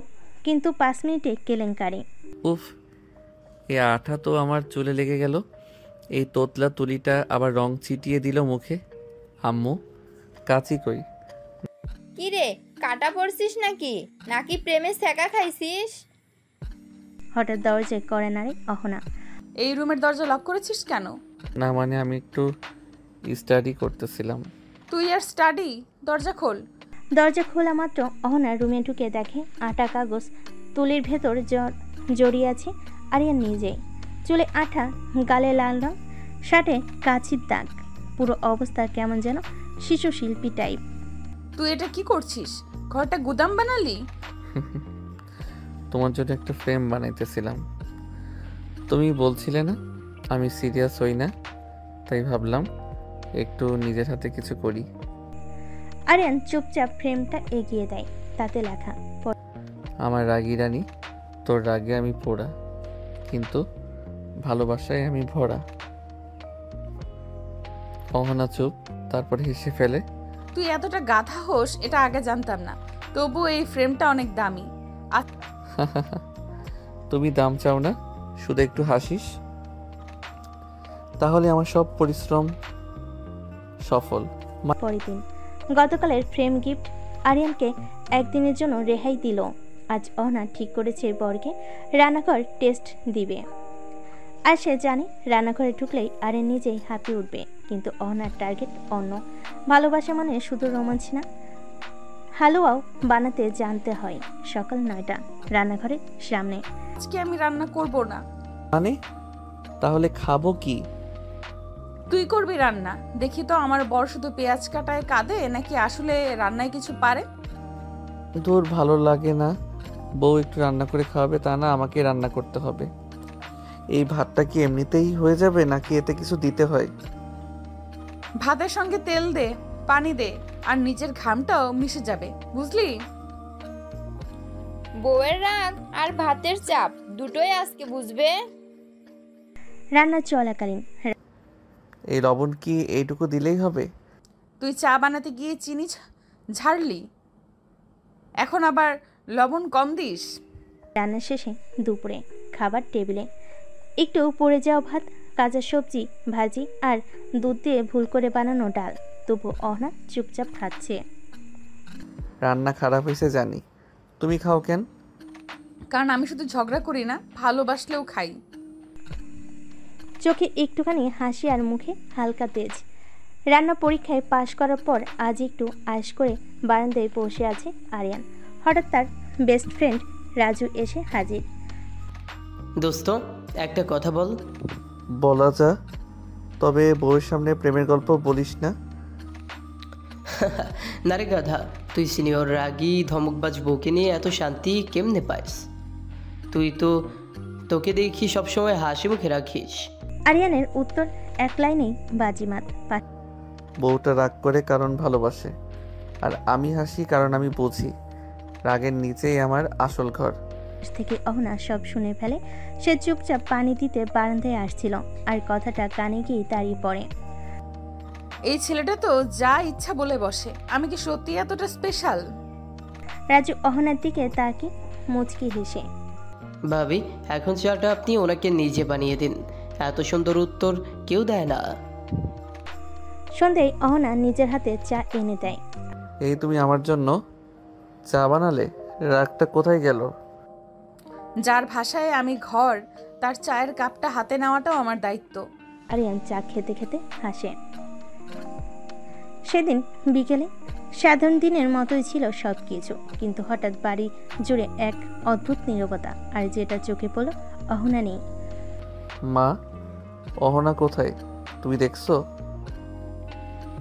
কিন্তু 5 মিনিটে কেলেঙ্কারি। উফ, এই আঠা তো আমার চুলে লেগে গেল। এই তোতলা তুলিটা আবার রং ছিটিয়ে দিল মুখে। আম্মু, কাচি কই? কি রে, কাটা পড়ছিস নাকি নাকি প্রেমে ছ্যাঁকা খাইছিস? হঠাৎ দরজায় করে নাড়ে অহনা। এই রুমের দরজা লক করেছিস কেন? না মানে আমি একটু স্টাডি করতেছিলাম। তুই আর স্টাডি? দরজা খোল। দরজা খোলা মাত্র অহনা রুমে ঢুকে দেখে আটা কাগজ তুলির ভেতর জড়িয়ে আছে। আরিয়ান নিজেই, চুলে আঠা, গালে লাল রং, শার্টে কাচির দাগ, পুরো অবস্থা কেমন যেন শিশু শিল্পী টাইপ। তুই এটা কি করছিস? ঘরটা গুদাম বানালি? তোমার জন্য একটা ফ্রেম বানাইতেছিলাম। তুমি বলছিলে না আমি সিরিয়াস হই না, তাই ভাবলাম একটু নিজের হাতে কিছু করি। আরিয়ান চুপচাপ ফ্রেমটা এগিয়ে দেয়, তাতে লেখা আমার রাগী রানী, তোর রাগে আমি পোড়া, কিন্তু ভালোবাসায় আমি ভরা। অহনা চুপ, তারপরে হেসে ফেলে। তুই এতটা গাধা হোস এটা আগে জানতাম না, তবু এই ফ্রেমটা অনেক দামি। তুমি দাম চাও না, শুধু একটু হাসিস, তাহলে আমার সব পরিশ্রম সফল। পরের দিন, গতকালের ফ্রেম গিফট আরিয়ানকে একদিনের জন্য রেহাই দিল। আজ অহনা ঠিক করেছে বরকে রান্নাঘর টেস্ট দিবে। আর সে জানে রান্নাঘরে ঢুকলেই আরিয়ান নিজেই হাঁপিয়ে উঠবে, কিন্তু অহনার টার্গেট অন্য। ভালোবাসা মানে শুধু রোমাঞ্চ না, হালুয়াও বানাতে জানতে হয়। সকাল 9টা, রান্নাঘরের সামনে। আজকে আমি রান্না করব না। মানে? তাহলে খাবো কি? তুই করবি রান্না। দেখি তো আমার বর শুধু পেঁয়াজ কাটায় কাঁদে নাকি আসলে রান্নায় কিছু পারে। তোর ভালো লাগে না বউ একটু রান্না করে খাওয়াবে, তা না আমাকে রান্না করতে হবে? এই ভাতটা কি এমনিতেই হয়ে যাবে নাকি এতে কিছু দিতে হয়? ভাতের সঙ্গে তেল দে, পানি দে, আর নিজের ঘামটাও মিশে যাবে, বুঝলি? বউয়ের রাগ আর ভাতের চাপ দুটোই আজকে বুঝবে। রান্না চলাকালীন, এই লবণ কি এইটুকু দিলেই হবে? তুই চা বানাতে গিয়ে চিনি ঝাড়লি, এখন আবার লবণ কম দিস। রান্না শেষে দুপুরে খাবার টেবিলে একটু পড়ে যাওয়া ভাত, কাঁচা সবজি ভাজি আর দুধ দিয়ে ভুল করে বানানো ডাল। তবু অহনা চুপচাপ খাচ্ছে। রান্না খারাপ হয়েছে জানি, তুমি খাও কেন? কারণ আমি শুধু ঝগড়া করি না, ভালোবাসলেও খাই। চোখে একটুখানি হাসি আর মুখে হালকা তেজ। রান্না পরীক্ষায় পাশ করার পর আজ একটু আয়েশ করে বারান্দায় বসে আছে আরিয়ান। হঠাৎ তার বেস্ট ফ্রেন্ড রাজু এসে হাজির। দোস্ত একটা কথা বল। বলা যা, তবে বউয়ের সামনে প্রেমের গল্প বলিস না। না রে গাধা, তুই সিনিয়র রাগী ধমকবাজ বউকে নিয়ে এত শান্তি কেমনে পাইস? তোকে দেখি সবসময় হাসি মুখে রাখিস। আরিয়ানের উত্তর এক লাইনেই বাজিমাত। বউটা রাগ করে কারণ ভালোবাসে, আর আমি হাসি কারণ আমি বুঝি রাগের নিচেই আমার আসল ঘর। থেকে অহনা সব শুনে ফেলে। সে চুপচাপ পানি দিতে বারান্দায় আসছিল, আর কথাটা কানে গিয়ে দাঁড়িয়ে পড়ে। এই ছেলেটা তো যা ইচ্ছা বলে বসে, আমি কি সত্যি এতটা স্পেশাল? রাজু অহনার দিকে তাকে মুচকি হেসে, ভাবি এখন চাটা আপনি ওনাকে নিজে বানিয়ে দিন, এত সুন্দর উত্তর কেউ দেয় না। সন্ধ্যায় অহনা নিজের হাতে চা এনে দেয়। এই তুমি আমার জন্য চা বানালে? রাগটা কোথায় গেল? যার ভাষায় আমি ঘর, তার চায়ের কাপটা হাতে নেওয়াটাও আমার দায়িত্ব। আরিয়ান চা খেতে খেতে হাসে। সেদিন বিকেলে সাধারণ দিনের মতোই ছিল সব কিছু, কিন্তু হঠাৎ বাড়ি জুড়ে এক অদ্ভুত নীরবতা, আর যেটা চোখে পড়ল অহনা নেই। মা, অহনা কোথায়? তুমি দেখছো?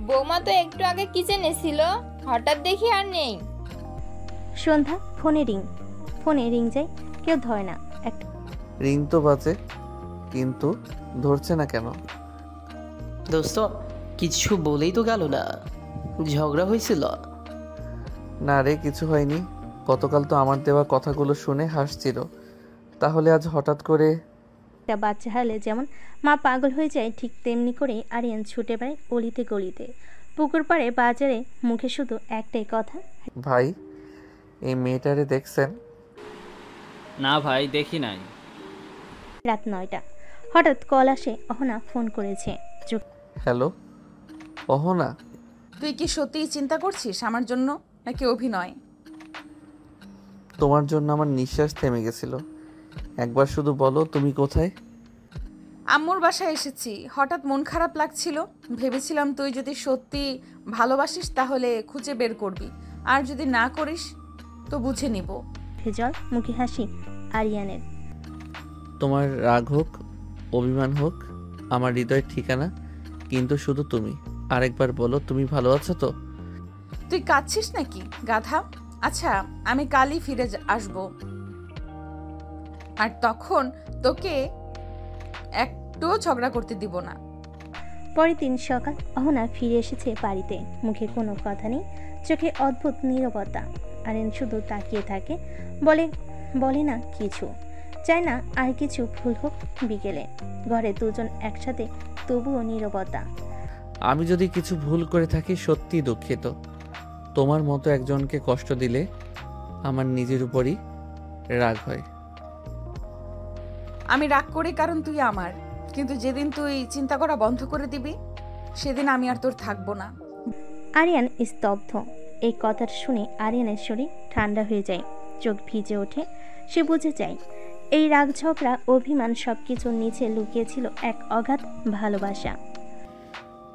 বৌমা তো একটু আগে কিচেনে ছিল, হঠাৎ দেখি আর নেই। সন্ধ্যা ফোনে রিং যায়, কেউ ধরে না। একটা রিং তো বাজে, কিন্তু ধরছে না কেন? দোস্ত কিছু বলেই তো গেল না, ঝগড়া হয়েছিল? না রে, কিছু হয়নি। গতকাল তো আমার দেওয়া কথাগুলো শুনে হাসছিল, তাহলে আজ হঠাৎ করে? একটা বাচ্চা হারলে যেমন মা পাগল হয়ে যায়, ঠিক তেমনি করে আরিয়ান ছুটে বেড়ায় অলিতে গলিতে, পুকুর পাড়ে, বাজারে, মুখে শুধু একটাই কথা, ভাই এই মেয়েটারে দেখছেন? না ভাই, দেখি নাই। রাত 9টা হঠাৎ কল আসে। অহনা ফোন করেছে। হ্যালো অহনা, তুই কি সত্যিই চিন্তা করছিস আমার জন্য, নাকি অভিনয়? তোমার জন্য আমার নিঃশ্বাস থেমে গেছিল। একবার শুধু বলো তুমি কোথায়? আম্মুর বাসায় এসেছি। হঠাৎ মন খারাপ লাগছিল, ভেবেছিলাম তুই যদি সত্যি ভালোবাসিস তাহলে খুঁজে বের করবি, আর যদি না করিস তো বুঝে নিব। জল মুখে হাসি আরিয়ানের। তোমার রাগ হোক, অভিমান হোক, আমার হৃদয়ের ঠিকানা কিন্তু শুধু তুমি। আরেকবার বলো তুমি ভালো আছো তো? তুই কাঁদছিস নাকি গাধা? আচ্ছা আমি কালই ফিরে আসব, আর তখন তোকে একটুও ঝগড়া করতে দিব না। পরের দিন সকাল অহনা ফিরে এসেছে বাড়িতে। মুখে কোনো কথা নেই, চোখে অদ্ভুত নীরবতা। আরিয়ান শুধু তাকিয়ে থাকে, বলে না কিছু, চায় না আর কিছু ভুল হোক। বিকেলে ঘরে দুজন একসাথে, তবুও নীরবতা। আমি যদি কিছু ভুল করে থাকি সত্যি দুঃখিত। তোমার মতো একজনকে কষ্ট দিলে আমার নিজের উপরই রাগ হয়। আমি রাগ করি কারণ তুই আমার, কিন্তু যেদিন তুই চিন্তা করা বন্ধ করে দিবি সেদিন আমি আর তোর থাকবো না। আরিয়ান স্তব্ধ। এই কথাটা শুনে আরিয়ানের শরীর ঠান্ডা হয়ে যায়, চোখ ভিজে ওঠে। সে বুঝে যায় এই রাগ, ঝগড়া, অভিমান সবকিছুর নিচে লুকিয়েছিল এক অগাধ ভালোবাসা।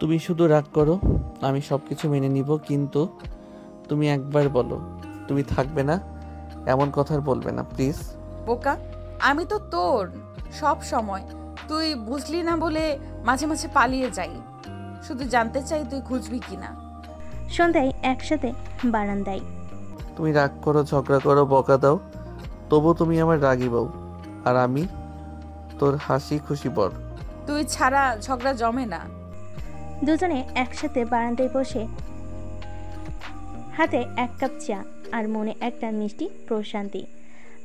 তুমি শুধু রাগ করো, আমি সবকিছু মেনে নিব, কিন্তু তুমি একবার বলো তুমি থাকবে না। এমন কথা বলবে না প্লিজ। বোকা, আমি তো তোর সব সময়, তুই বুঝলি না বলে মাঝে মাঝে পালিয়ে যাই। শুধু জানতে চাই তুই খুঁজবি কিনা। সন্ধ্যায় একসাথে বারান্দায়। তুমি রাগ করো, ঝগড়া করো, বকা দাও, তবু তুমি আমার রাগী বউ, আর আমি তোর হাসি খুশি বর। তুই ছাড়া ঝগড়া জমে না। দুজনে একসাথে বারান্দায় বসে, হাতে এক কাপ চা আর মনে একটা মিষ্টি প্রশান্তি।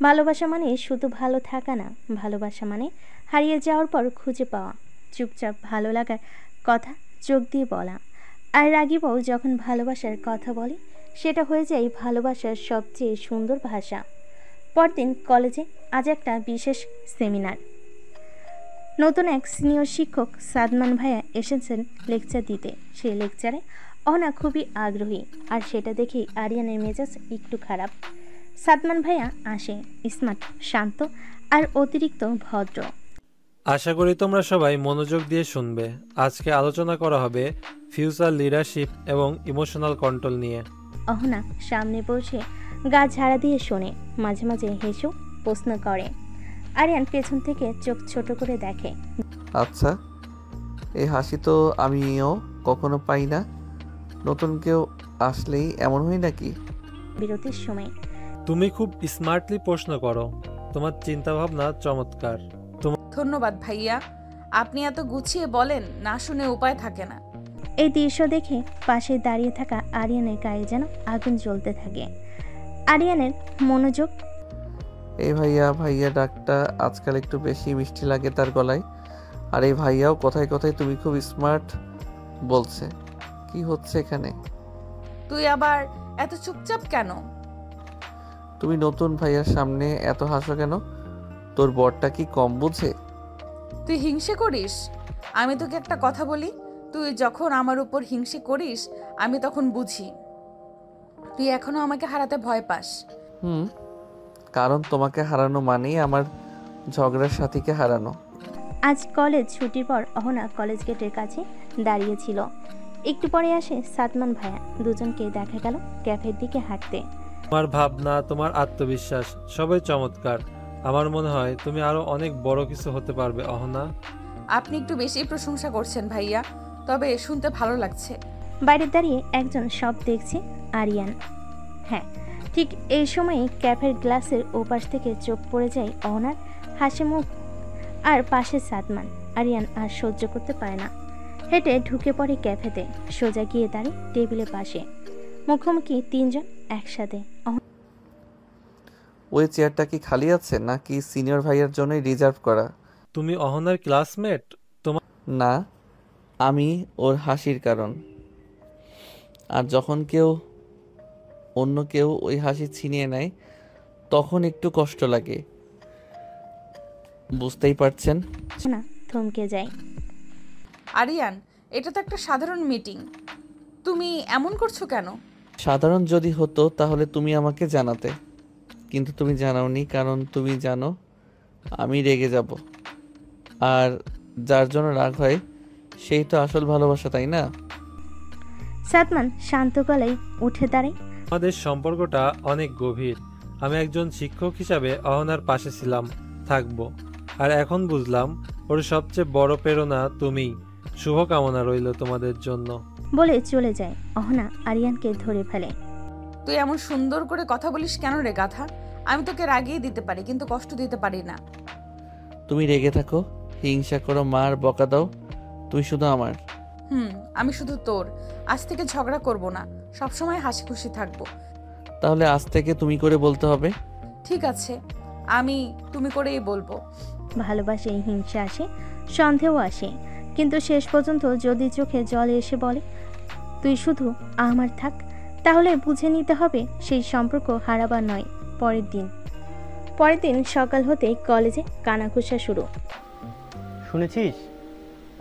ভালোবাসা মানে শুধু ভালো থাকা না, ভালোবাসা মানে হারিয়ে যাওয়ার পর খুঁজে পাওয়া, চুপচাপ ভালো লাগার কথা চোখ দিয়ে বলা। আর রাগী বউ যখন ভালোবাসার কথা বলে সেটা হয়ে যায় ভালোবাসার সবচেয়ে সুন্দর ভাষা। পরদিন কলেজে আজ একটা বিশেষ সেমিনার। নতুন এক সিনিয়র শিক্ষক সাদমান ভাইয়া এসেছেন লেকচার দিতে। সেই লেকচারে অহনা খুবই আগ্রহী, আর সেটা দেখেই আরিয়ানের মেজাজ একটু খারাপ। সাদমান ভাইয়া আসে, স্মার্ট, শান্ত আর অতিরিক্ত ভদ্র। আশা করি তোমরা সবাই মনোযোগ দিয়ে শুনবে। আজকে আলোচনা করা হবে ফিউচার লিডারশিপ এবং ইমোশনাল কন্ট্রোল নিয়ে। অহনা সামনে বসে গা ঝাড়া দিয়ে শোনে, মাঝে মাঝে হেসেও প্রশ্ন করে। আরিয়ান পেছন থেকে চোখ ছোট করে দেখে। আচ্ছা, এই হাসি তো আমিও কখনো পাই না। নতুন কেউ আসলেই এমন হয় নাকি? বিরতির সময় তুমি খুব স্মার্টলি প্রশ্ন করো, তোমার চিন্তা ভাবনা চমৎকার। ধন্যবাদ ভাইয়া, আপনি এত গুছিয়ে বলেন, না শুনে উপায় থাকে না। এই দৃশ্য দেখে পাশে দাঁড়িয়ে থাকা আরিয়ানের গায়ে যেন আগুন জ্বলতে থাকে। আরিয়ানের মনোযোগ। এই ভাইয়া ভাইয়া ডাকটা আজকাল একটু বেশি মিষ্টি লাগে তার গলায়। আর এই ভাইয়াও কথায় কথায় তুমি খুব স্মার্ট বলছে। কি হচ্ছে এখানে? তুই আবার এত চুপচাপ কেন? তুমি নতুন ভাইয়ার সামনে এত হাসো কেন? তোর বরটা কি কম বুঝে? তুই হিংসে করিস? আমি তোকে একটা কথা বলি, তুই যখন আমার উপর হিংসে করিস আমি তখন বুঝি তুই এখনো আমাকে হারাতে ভয় পাস। কারণ তোমাকে হারানো মানেই আমার ঝগড়ার সাথীকে হারানো। আজ কলেজ ছুটির পর অহনা কলেজ গেটের কাছে দাঁড়িয়েছিল। একটু পরে আসে সাদমান ভাইয়া। দুজনকে দেখা গেল ক্যাফের দিকে হাঁটতে। তোমার ভাবনা, তোমার আত্মবিশ্বাস সবই চমৎকার। আমার মনে হয় তুমি আরো অনেক বড় কিছু হতে পারবে অহনা। আপনি একটু বেশি প্রশংসা করছেন ভাইয়া, তবে শুনতে ভালো লাগছে। বাইরে দাঁড়িয়ে একজন সব দেখছে আরিয়ান। হ্যাঁ, ঠিক এই সময় ক্যাফের গ্লাসের ওপাশ থেকে চোখ পড়ে যায় অহনার হাসি মুখ আর পাশে সাদমান। আরিয়ান আর সহ্য করতে পারে না, হেঁটে ঢুকে পড়ে ক্যাফেতে। সোজা গিয়ে দাঁড়িয়ে টেবিলের পাশে, মুখোমুখি তিনজন একসাথে। ওই চেয়ারটা কি খালি আছে নাকি সিনিয়র ভাইয়ার জন্যই রিজার্ভ করা? তুমি অহনার ক্লাসমেট? তোমার না, আমি ওর হাসির কারণ। আর যখন অন্য কেউ ওই হাসি ছিনিয়ে নেয় তখন একটু কষ্ট লাগে, বুঝতেই পারছেন না? থমকে যায়। আরিয়ান, এটা তো একটা সাধারণ মিটিং, তুমি এমন করছো কেন? সাধারণ যদি হতো তাহলে তুমি আমাকে জানাতে, কিন্তু তুমি জানাওনি। কারণ তুমি জানো আমি রেগে যাব, আর যার জন্য রাগ হয় সেই তো আসল ভালোবাসা, তাই না? সাদমান শান্ত গলায় উঠে দাঁড়ায়। আমাদের সম্পর্কটা অনেক গভীর। আমি একজন শিক্ষক হিসাবে অহনার পাশে ছিলাম, থাকবো। আর এখন বুঝলাম ওর সবচেয়ে বড় প্রেরণা তুমি। শুভকামনা রইল তোমাদের জন্য। বলে চলে যায়। অহনা আরিয়ানকে ধরে ফেলে। তুই এমন সুন্দর করে কথা বলিস কেন রে গাধা? আমি তোকে রাগিয়ে দিতে পারি কিন্তু কষ্ট দিতে পারি না। তুমি রেগে থাকো, হিংসা করো, মার বকা দাও, তুই শুধু আমার। আমি শুধু তোর। আজ থেকে ঝগড়া করব না, সবসময় হাসি খুশি থাকবো। তাহলে আজ থেকে তুমি করে বলতে হবে। ঠিক আছে, আমি তুমি করেই বলবো। ভালোবাসায় হিংসা আসে, সন্দেহ আসে, কিন্তু শেষ পর্যন্ত যদি চোখে জল এসে বলে তুই শুধু আমার থাক, তাহলে বুঝে নিতে হবে সেই সম্পর্ক হারাবার নয়। পরের দিন সকাল হতেই কলেজে কানাঘুষা শুরু। শুনেছিস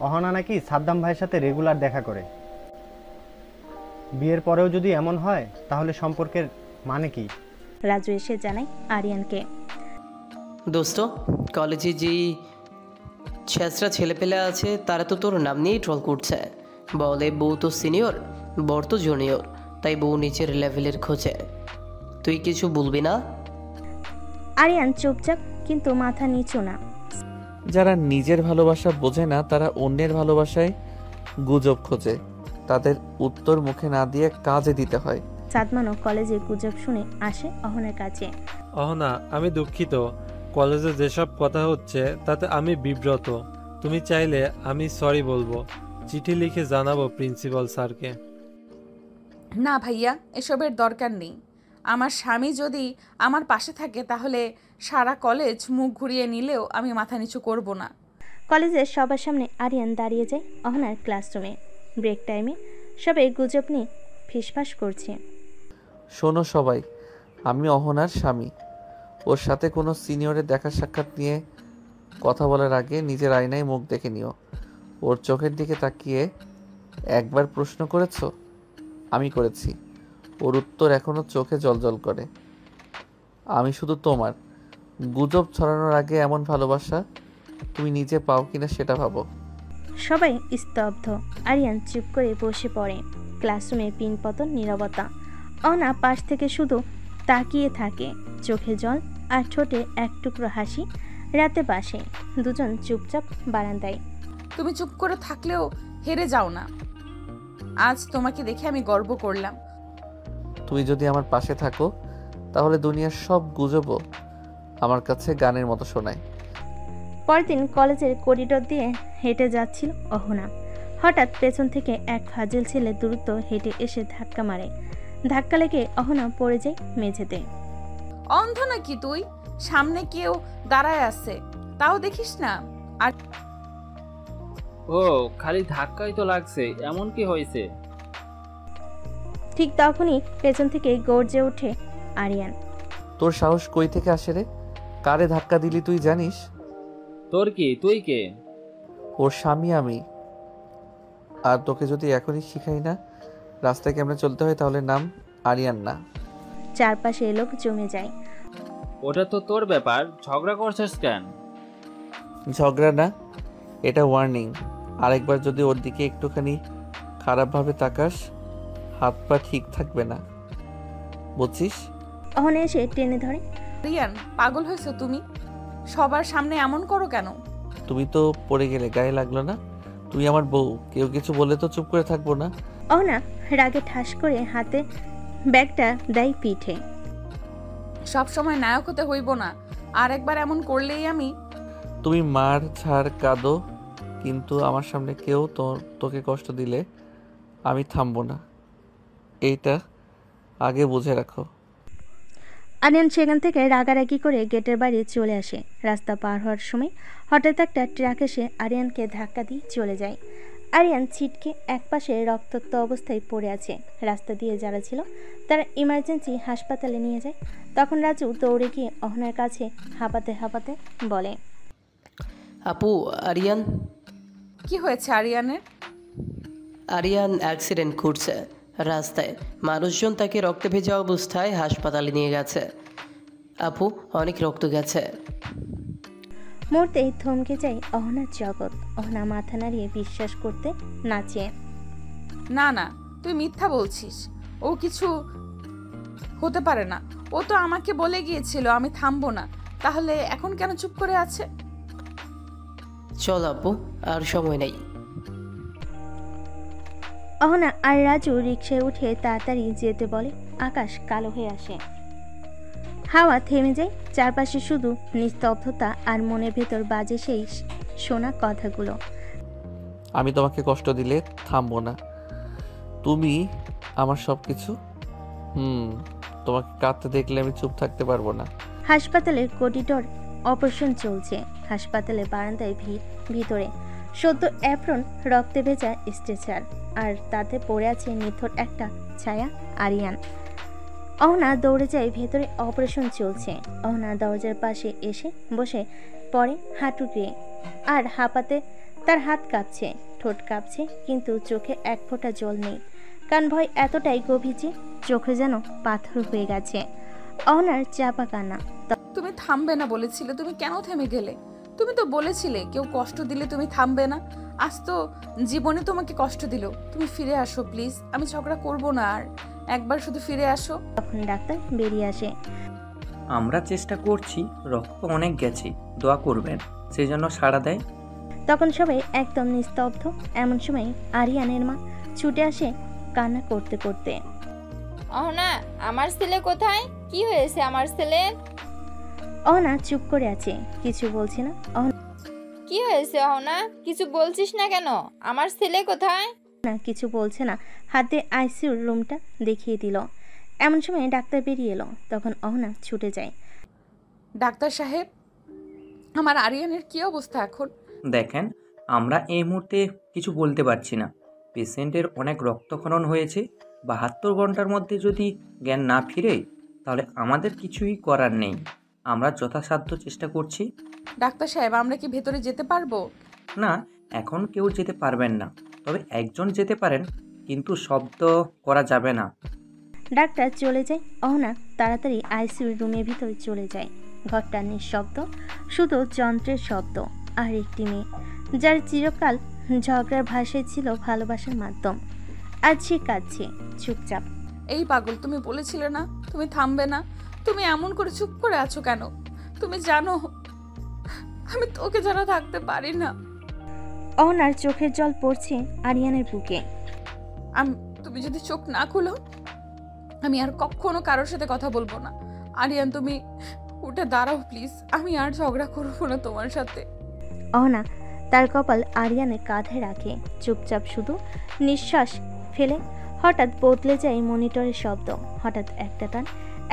অহনা নাকি সাদ্দাম ভাইয়ের সাথে রেগুলার দেখা করে? বিয়ের পরেও যদি এমন হয় তাহলে সম্পর্কের মানে কি? রাজু এসে জানায় আরিয়ানকে। দোস্ত, কলেজে যেই ছেঁচড়া ছেলেপেলে আছে তারা তো তোর নাম নিয়েই ট্রল করছে। বলে বউ তো সিনিয়র, বর তো জুনিয়র, তাই বউ নিচের লেভেলের খোঁজে। তুই কিছু বলবি না? আরিয়ান চুপচাপ, কিন্তু মাথা নিচু না। যারা নিজের ভালোবাসা বোঝে না তারা অন্যের ভালোবাসায় গুজব খোঁজে, তাদের উত্তর মুখে না দিয়ে কাজে দিতে হয়। সাদমানও কলেজে গুজব শুনে আসে অহনার কাছে। অহনা, আমি দুঃখিত, কলেজে যেসব কথা হচ্ছে তাতে আমি বিব্রত। তুমি চাইলে আমি সরি বলবো, চিঠি লিখে জানাবো প্রিন্সিপাল স্যারকে। না ভাইয়া, এসবের দরকার নেই। আমার স্বামী যদি আমার পাশে থাকে তাহলে সারা কলেজ মুখ ঘুরিয়ে নিলেও আমি মাথা নিচু করব না। কলেজের সবার সামনে আরিয়ান দাঁড়িয়ে যায় অহনার ক্লাসরুমে। ব্রেক টাইমে সবাই গুজব নিয়ে ফিসফাস করছে। শোনো সবাই, আমি অহনার স্বামী। ওর সাথে কোনো সিনিয়রের দেখা সাক্ষাৎ নিয়ে কথা বলার আগে নিজের আয়নায় মুখ দেখে নিও। ওর চোখের দিকে তাকিয়ে একবার প্রশ্ন করেছো? আমি করেছি। ওর উত্তর এখনো চোখে জলজল করে। আমি শুধু তোমার। গুজব ছড়ানোর আগে এমন ভালোবাসা তুমি নিজে পাও কিনা সেটা ভাবো। সবাই স্তব্ধ। আরিয়ান চুপ করে বসে পড়ে। ক্লাসরুমে পিনপতন নীরবতা। অহনা পাশ থেকে শুধু তাকিয়ে থাকে, চোখে জল আর ঠোঁটে এক টুকরো হাসি। রাতে পাশে দুজন চুপচাপ বারান্দায়। তুমি চুপ করে থাকলেও হেরে যাও না। আজ তোমাকে দেখে আমি গর্ব করলাম। তুমি যদি আমার পাশে থাকো তাহলে দুনিয়ার সব গুজবও আমার কাছে গানের মতো শোনায়। পরের দিন কলেজের করিডোর দিয়ে হেঁটে যাচ্ছিল অহনা। হঠাৎ পেছন থেকে এক ফাজিল ছেলে দ্রুত হেঁটে এসে ধাক্কা মারে। ধাক্কা লেগে অহনা পড়ে যায় মেঝেতে। অন্ধ নাকি তুই? সামনে কেউ দাঁড়ায় আছে, তাও দেখিস না? আর ও খালি ধাক্কাই তো লাগছে, এমন কি হয়েছে? ঠিক তখনই পেছন থেকে গর্জে ওঠে আরিয়ান। তোর সাহস কই থেকে আসে রে? কারে ধাক্কা দিলি তুই জানিস? তোর কি? তুই কে? ওর স্বামী আমি। আর তোকে যদি এখনই শিখাই না রাস্তায় কেমনে চলতে হয় তাহলে নাম আরিয়ান না। চারপাশে লোক জমে যায়। ওটা তো তোর ব্যাপার, ঝগড়া করছিস কেন? ঝগড়া না, এটা ওয়ার্নিং। আরেকবার যদি ওর দিকে একটুখানি খারাপভাবে তাকাস হাত পা ঠিক থাকবে না, বুঝছিস? অহনা এসে টেনে ধরে। রিয়ান, পাগল হয়েছো তুমি? সবার সামনে এমন করো কেন? তুমি তো পড়ে গেলে, গায়ে লাগলো না? তুই আমার বউ, কেউ কিছু বলে তো চুপ করে থাকবো না। অহনা রাগে ঠাস করে হাতে ব্যাগটা দেয় পিঠে। সব সময় নায়ক হতে হইব না, আর একবার এমন করলেই আমি। তুমি মার ঝাড় কাঁদো, কিন্তু আমার সামনে কেউ তোকে কষ্ট দিলে আমি থামবো না, এইটা আগে বুঝে রাখো। আরিয়ান সেখান থেকে রাগারাগি করে গেটের বাইরে চলে আসে। রাস্তা পার হওয়ার সময় হঠাৎ একটা ট্রাক এসে আরিয়ানকে ধাক্কা দিয়ে চলে যায়। আরিয়ান ছিটকে একপাশে রক্তাক্ত অবস্থায় পড়ে আছে। রাস্তা দিয়ে যারা ছিল তারা ইমার্জেন্সি হাসপাতালে নিয়ে যায়। তখন রাজু দৌড়ে গিয়ে অহনার কাছে হাঁপাতে হাঁপাতে বলে, আপু, আরিয়ান। কি হয়েছে আরিয়ানের? আরিয়ান অ্যাক্সিডেন্ট করছে রাস্তায়। মানুষজন তাকে রক্তে ভেজা অবস্থায় হাসপাতালে নিয়ে গেছে। আপু, অনেক রক্ত গেছে। মুহূর্তেই থমকে যায় অহনার জগৎ। অহনা মাথা নাড়িয়ে বিশ্বাস করতে নাচে। না না, তুই মিথ্যা বলছিস। ও কিছু হতে পারে না। ও তো আমাকে বলে গিয়েছিল আমি থামবো না, তাহলে এখন কেন চুপ করে আছে? চল আপু, আর সময় নেই। অহনা আর রাজু রিকশায় উঠে তাড়াতাড়ি যেতে বলে। আকাশ কালো হয়ে আসে, হাওয়া থেমে যায়। চারপাশে শুধু নিস্তব্ধতা আর মনের ভেতর বাজে সেই শোনা কথাগুলো। আমি তোমাকে কষ্ট দিলে থামবো না, তুমি আমার সবকিছু। তোমাকে কাঁদতে দেখলে আমি চুপ থাকতে পারবো না। হাসপাতালের করিডোর, অপারেশন চলছে। হাসপাতালের বারান্দায় ভিতরে সদ্য অ্যাপ্রন, রক্তে ভেজা স্ট্রেচার, আর তাতে পড়ে আছে নিথর একটা ছায়া আরিয়ান। অহনা দৌড়ে যায় ভেতরে। অপারেশন চলছে। অহনা দরজার পাশে এসে বসে পড়ে হাঁটু গিয়ে, আর হাঁপাতে তার হাত কাঁপছে, ঠোঁট কাঁপছে, কিন্তু চোখে এক ফোঁটা জল নেই। কান ভয় এতটাই গভীর যে চোখে যেন পাথর হয়ে গেছে। অহনার চাপা কান্না। তুমি থামবে না বলেছিলে, তুমি কেন থেমে গেলে? তুমি তো বলেছিলে কেউ কষ্ট দিলে তুমি থামবে না। আজ তো জীবনে তোমাকে কষ্ট দিল। তুমি ফিরে আসো প্লিজ, আমি ঝগড়া করব না আর। একবার শুধু ফিরে আসো। তখন ডাক্তার বেরিয়ে আসে। আমরা চেষ্টা করছি, রক্ত অনেক গেছে, দোয়া করবেন। সেই জন্য সাড়া দেয়। তখন সবাই একদম নিস্তব্ধ। এমন সময় আরিয়ানের মা ছুটে আসে কান্না করতে করতে। অহনা, আমার ছেলে কোথায়? কি হয়েছে আমার ছেলে? অহনা চুপ করে আছে, কিছু বলছে না। কি হয়েছে অহনা? কিছু বলছিস না কেন? আমার ছেলে কোথায়? না, কিছু বলছে না। হাতে আইসিইউর রুমটা দেখিয়ে দিল। এমন সময় ডাক্তার বেরিয়ে এলো। তখন অহনা ছুটে যায়। ডাক্তার সাহেব, আমার আরিয়ানের কি অবস্থা এখন? দেখেন, আমরা এই মুহূর্তে কিছু বলতে পারছি না। পেশেন্টের অনেক রক্তক্ষরণ হয়েছে। 72 ঘন্টার মধ্যে যদি জ্ঞান না ফিরে তাহলে আমাদের কিছুই করার নেই। আমরা যথাসাধ্য চেষ্টা করছি। ডাক্তার সাহেব, আমরা কি ভেতরে যেতে পারবো? না, এখন কেউ যেতে পারবেন না, তবে একজন যেতে পারেন, কিন্তু শব্দ করা যাবে না। ডাক্তার চলে যায়। অহনা তাড়াতাড়ি আইসিইউর রুমের ভিতরে চলে যায়। ঘরটা নিঃশব্দ, শুধু যন্ত্রের শব্দ আর একটি মেয়ে, যার চিরকাল ঝগড়ার ভাষায় ছিল ভালোবাসার মাধ্যম। আজ সে কাঁদছে চুপচাপ। এই পাগল, তুমি বলেছিলে না তুমি থামবে না? তুমি এমন করে চুপ করে আছো কেন? তুমি জানো আমি তোকে ছাড়া থাকতে পারি না। অহনার চোখের জল পড়ছে আরিয়ানের বুকে। তুমি যদি চোখ না খুলো আমি আর কখনো কারোর সাথে কথা বলবো না। আরিয়ান, তুমি উঠে দাঁড়াও প্লিজ। আমি আর ঝগড়া করবো না তোমার সাথে। অহনা তার কপাল আরিয়ানের কাঁধে রাখে, চুপচাপ শুধু নিঃশ্বাস ফেলে। হঠাৎ বদলে যায় মনিটরের শব্দ। হঠাৎ একটা টান,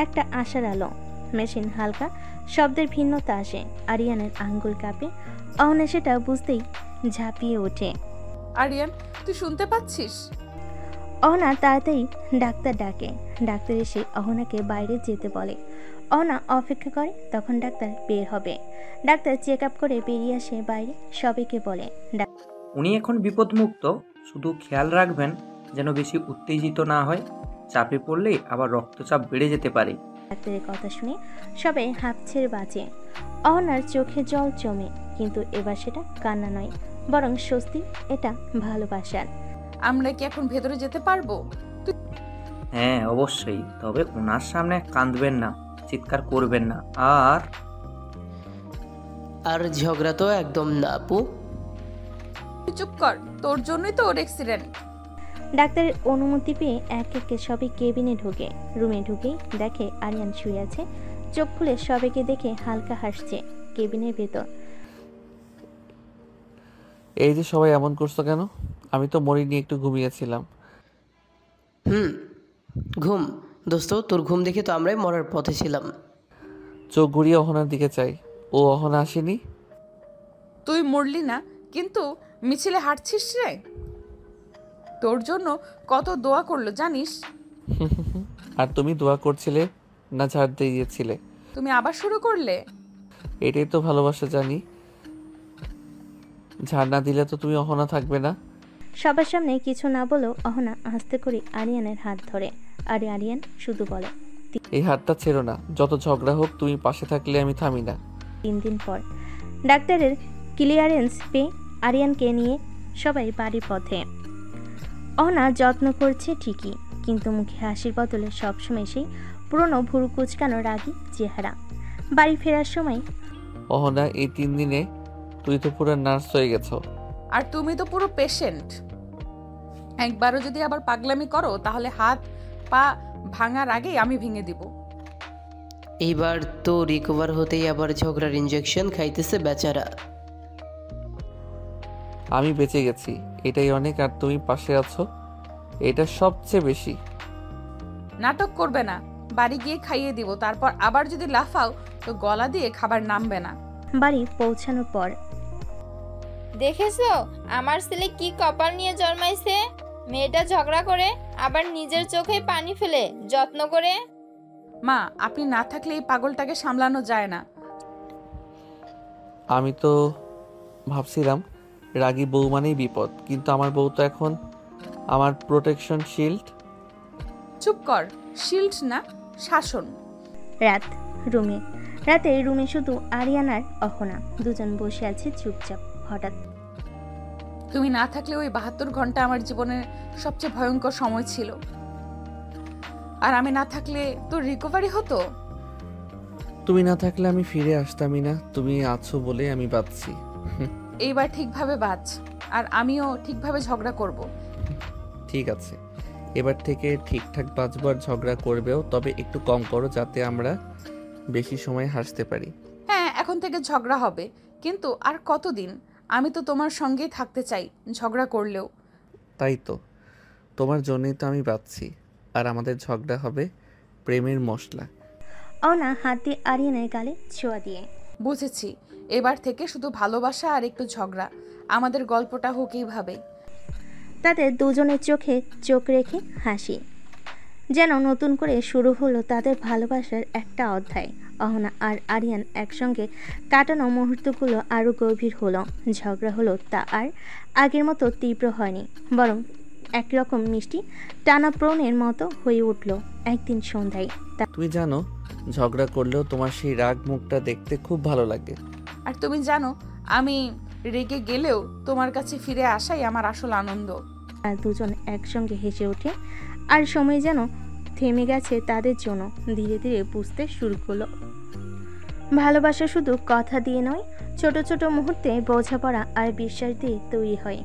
একটা আশার আলো। মেশিন হালকা শব্দের ভিন্নতা আসে। আরিয়ানের আঙ্গুল কাঁপে। অহনা সেটা বুঝতেই ঝাঁপিয়ে ওঠে। আরিয়ান, তুই শুনতে পাচ্ছিস? অহনা তাড়াতাড়ি ডাক্তার ডাকে। ডাক্তার এসে অহনাকে বাইরে যেতে বলে। অহনা অপেক্ষা করে তখন ডাক্তার বের হবে। ডাক্তার চেক আপ করে বেরিয়ে আসে বাইরে, সবাইকে বলে উনি এখন বিপদমুক্ত, শুধু খেয়াল রাখবেন যেন বেশি উত্তেজিত না হয়। চাপে পড়লে আবার রক্তচাপ বেড়ে যেতে পারে। ডাক্তারের কথা শুনে সবাই হাঁপ ছেড়ে বাঁচে। অহনার চোখে জল জমে, কিন্তু এবার সেটা কান্না নয়, বরং স্বস্তি। এটা ভালোবাসার। আমরা কি এখন ভেতরে যেতে পারবো? হ্যাঁ অবশ্যই, তবে ওনার সামনে কাঁদবেন না, চিৎকার করবেন না। আর ঝগড়া তো একদম না আপু। চুপ কর, তোর জন্যই তো ওর অ্যাক্সিডেন্ট। ডাক্তারের অনুমতি পেয়ে এক একে সবাই কেবিনে ঢোকে। রুমে ঢুকেই দেখে আরিয়ান শুয়ে আছে। চোখ খুলে সবাইকে দেখে হালকা হাসছে। কেবিনের ভেতর এই যে সবাই এমন করছো কেন? আমি তো মরিনি, একটু ঘুমিয়েছিলাম। ঘুম? দোস্ত, তোর ঘুম দেখে তো আমরাই মরার পথে ছিলাম। চোখ ঘুরিয়ে অহনার দিকে চাই। ও অহনা আসেনি। তুই মরলি না, কিন্তু মিছিলে হাঁটছিস রে। তোর জন্য কত দোয়া করলো জানিস? আর তুমি দোয়া করছিলে না ঝাড় দিয়েছিলে? তুমি আবার শুরু করলে। এটাই তো ভালোবাসা জানি। ঝাড় না দিলে তো তুমি অহনা থাকবে না। সবার সামনে কিছু না বলেও অহনা আস্তে করে আরিয়ানের হাত ধরে। আর আরিয়ান শুধু বলে, এই হাতটা ছেড়ো না, যত ঝগড়া হোক তুমি পাশে থাকলে আমি থামি না। 3 দিন পর ডাক্তারের ক্লিয়ারেন্স পেয়ে আরিয়ানকে নিয়ে সবাই বাড়ির পথে। অহনা যত্ন করছে ঠিকই, কিন্তু মুখে হাসির বদলে সবসময় সেই পুরনো ভুরু কুচকানো রাগী চেহারা। বাড়ি ফেরার সময় অহনা, এই 3 দিনে তুই তো পুরো নার্স হয়ে গেছো। আর তুমি তো পুরো পেশেন্ট। একবারও যদি আবার পাগলামি করো তাহলে হাত পা ভাঙার আগে আমি ভেঙে দিব। এইবার তো রিকভার হতেই আবার ঝগড়ার ইনজেকশন খাইতেছে বেচারা। আমি বেঁচে গেছি, এটাই অনেক। আর তুমি পাশে আছো, এটা সবচেয়ে বেশি। নাটক করবে না, বাড়ি গিয়ে খাইয়ে দিব। তারপর আবার যদি লাফাও তো গলা দিয়ে খাবার নামবে না। বাড়ি পৌঁছানোর পর দেখেছো আমার ছেলে কি কপাল নিয়ে জন্মাইছে? মেয়েটা ঝগড়া করে আবার নিজের চোখে পানি ফেলে যত্ন করে। মা, আপনি না থাকলে এই পাগলটাকে সামলানো যায় না। আমি তো ভাবছিলাম রাগী বউ মানেই বিপদ, কিন্তু আমার বউ তো এখন আমার প্রোটেকশন শিল্ড। চুপ কর, শিল্ড না, শাসন। রাত রাতে রুমে শুধু আরিয়ান আর অহনা দুজন বসে আছে চুপচাপ। হঠাৎ তুমি না থাকলে ওই 72 ঘন্টা আমার জীবনের সবচেয়ে ভয়ঙ্কর সময় ছিল। আর আমি না থাকলে তোর রিকভারি হতো। তুমি না থাকলে আমি ফিরে আসতামই না। তুমি আছো বলে আমি বাঁচছি। এইবার ঠিকভাবে বাঁচ, আর আমিও ঠিকভাবে ঝগড়া করব। ঠিক আছে, এবার থেকে ঠিকঠাক বাঁচবো আর ঝগড়া করবেও, তবে একটু কম করো যাতে আমরা বেশি সময় হাসতে পারি। হ্যাঁ, এখন থেকে ঝগড়া হবে, কিন্তু আর কতদিন? আমি তো তোমার সঙ্গেই থাকতে চাই, ঝগড়া করলেও। তাই তো, তোমার জন্যই তো আমি বাঁচছি। আর আমাদের ঝগড়া হবে প্রেমের মশলা। অহনা হাত দিয়ে আরিয়ানের গালে ছোঁয়া দিয়ে, বুঝেছি, এবার থেকে শুধু ভালোবাসা আর একটু ঝগড়া। আমাদের গল্পটা হোক এইভাবে। তাদের দুজনের চোখে চোখ রেখে হাসি, যেন নতুন করে শুরু হলো তাদের ভালোবাসার একটা অধ্যায়। অহনা আর আরিয়ান একসঙ্গে কাটানো মুহূর্তগুলো আরও গভীর হলো। ঝগড়া হলো তা আর আগের মতো তীব্র হয়নি, বরং একরকম মিষ্টি টানাপ্রণের মতো হয়ে উঠল একদিন সন্ধ্যায়। তুমি জানো, ঝগড়া করলেও তোমার সেই রাগ মুখটা দেখতে খুব ভালো লাগে। আর তুমি জানো, আমি রেগে গেলেও তোমার কাছে ফিরে আসাই আমার আসল আনন্দ। আর দুজন একসঙ্গে হেসে ওঠে, আর সময় যেন থেমে গেছে তাদের জন্য। ধীরে ধীরে বুঝতে শুরু করলো ভালোবাসা শুধু কথা দিয়ে নয়, ছোট ছোট মুহূর্তে বোঝাপড়া আর বিশ্বাস দিয়ে তৈরি হয়।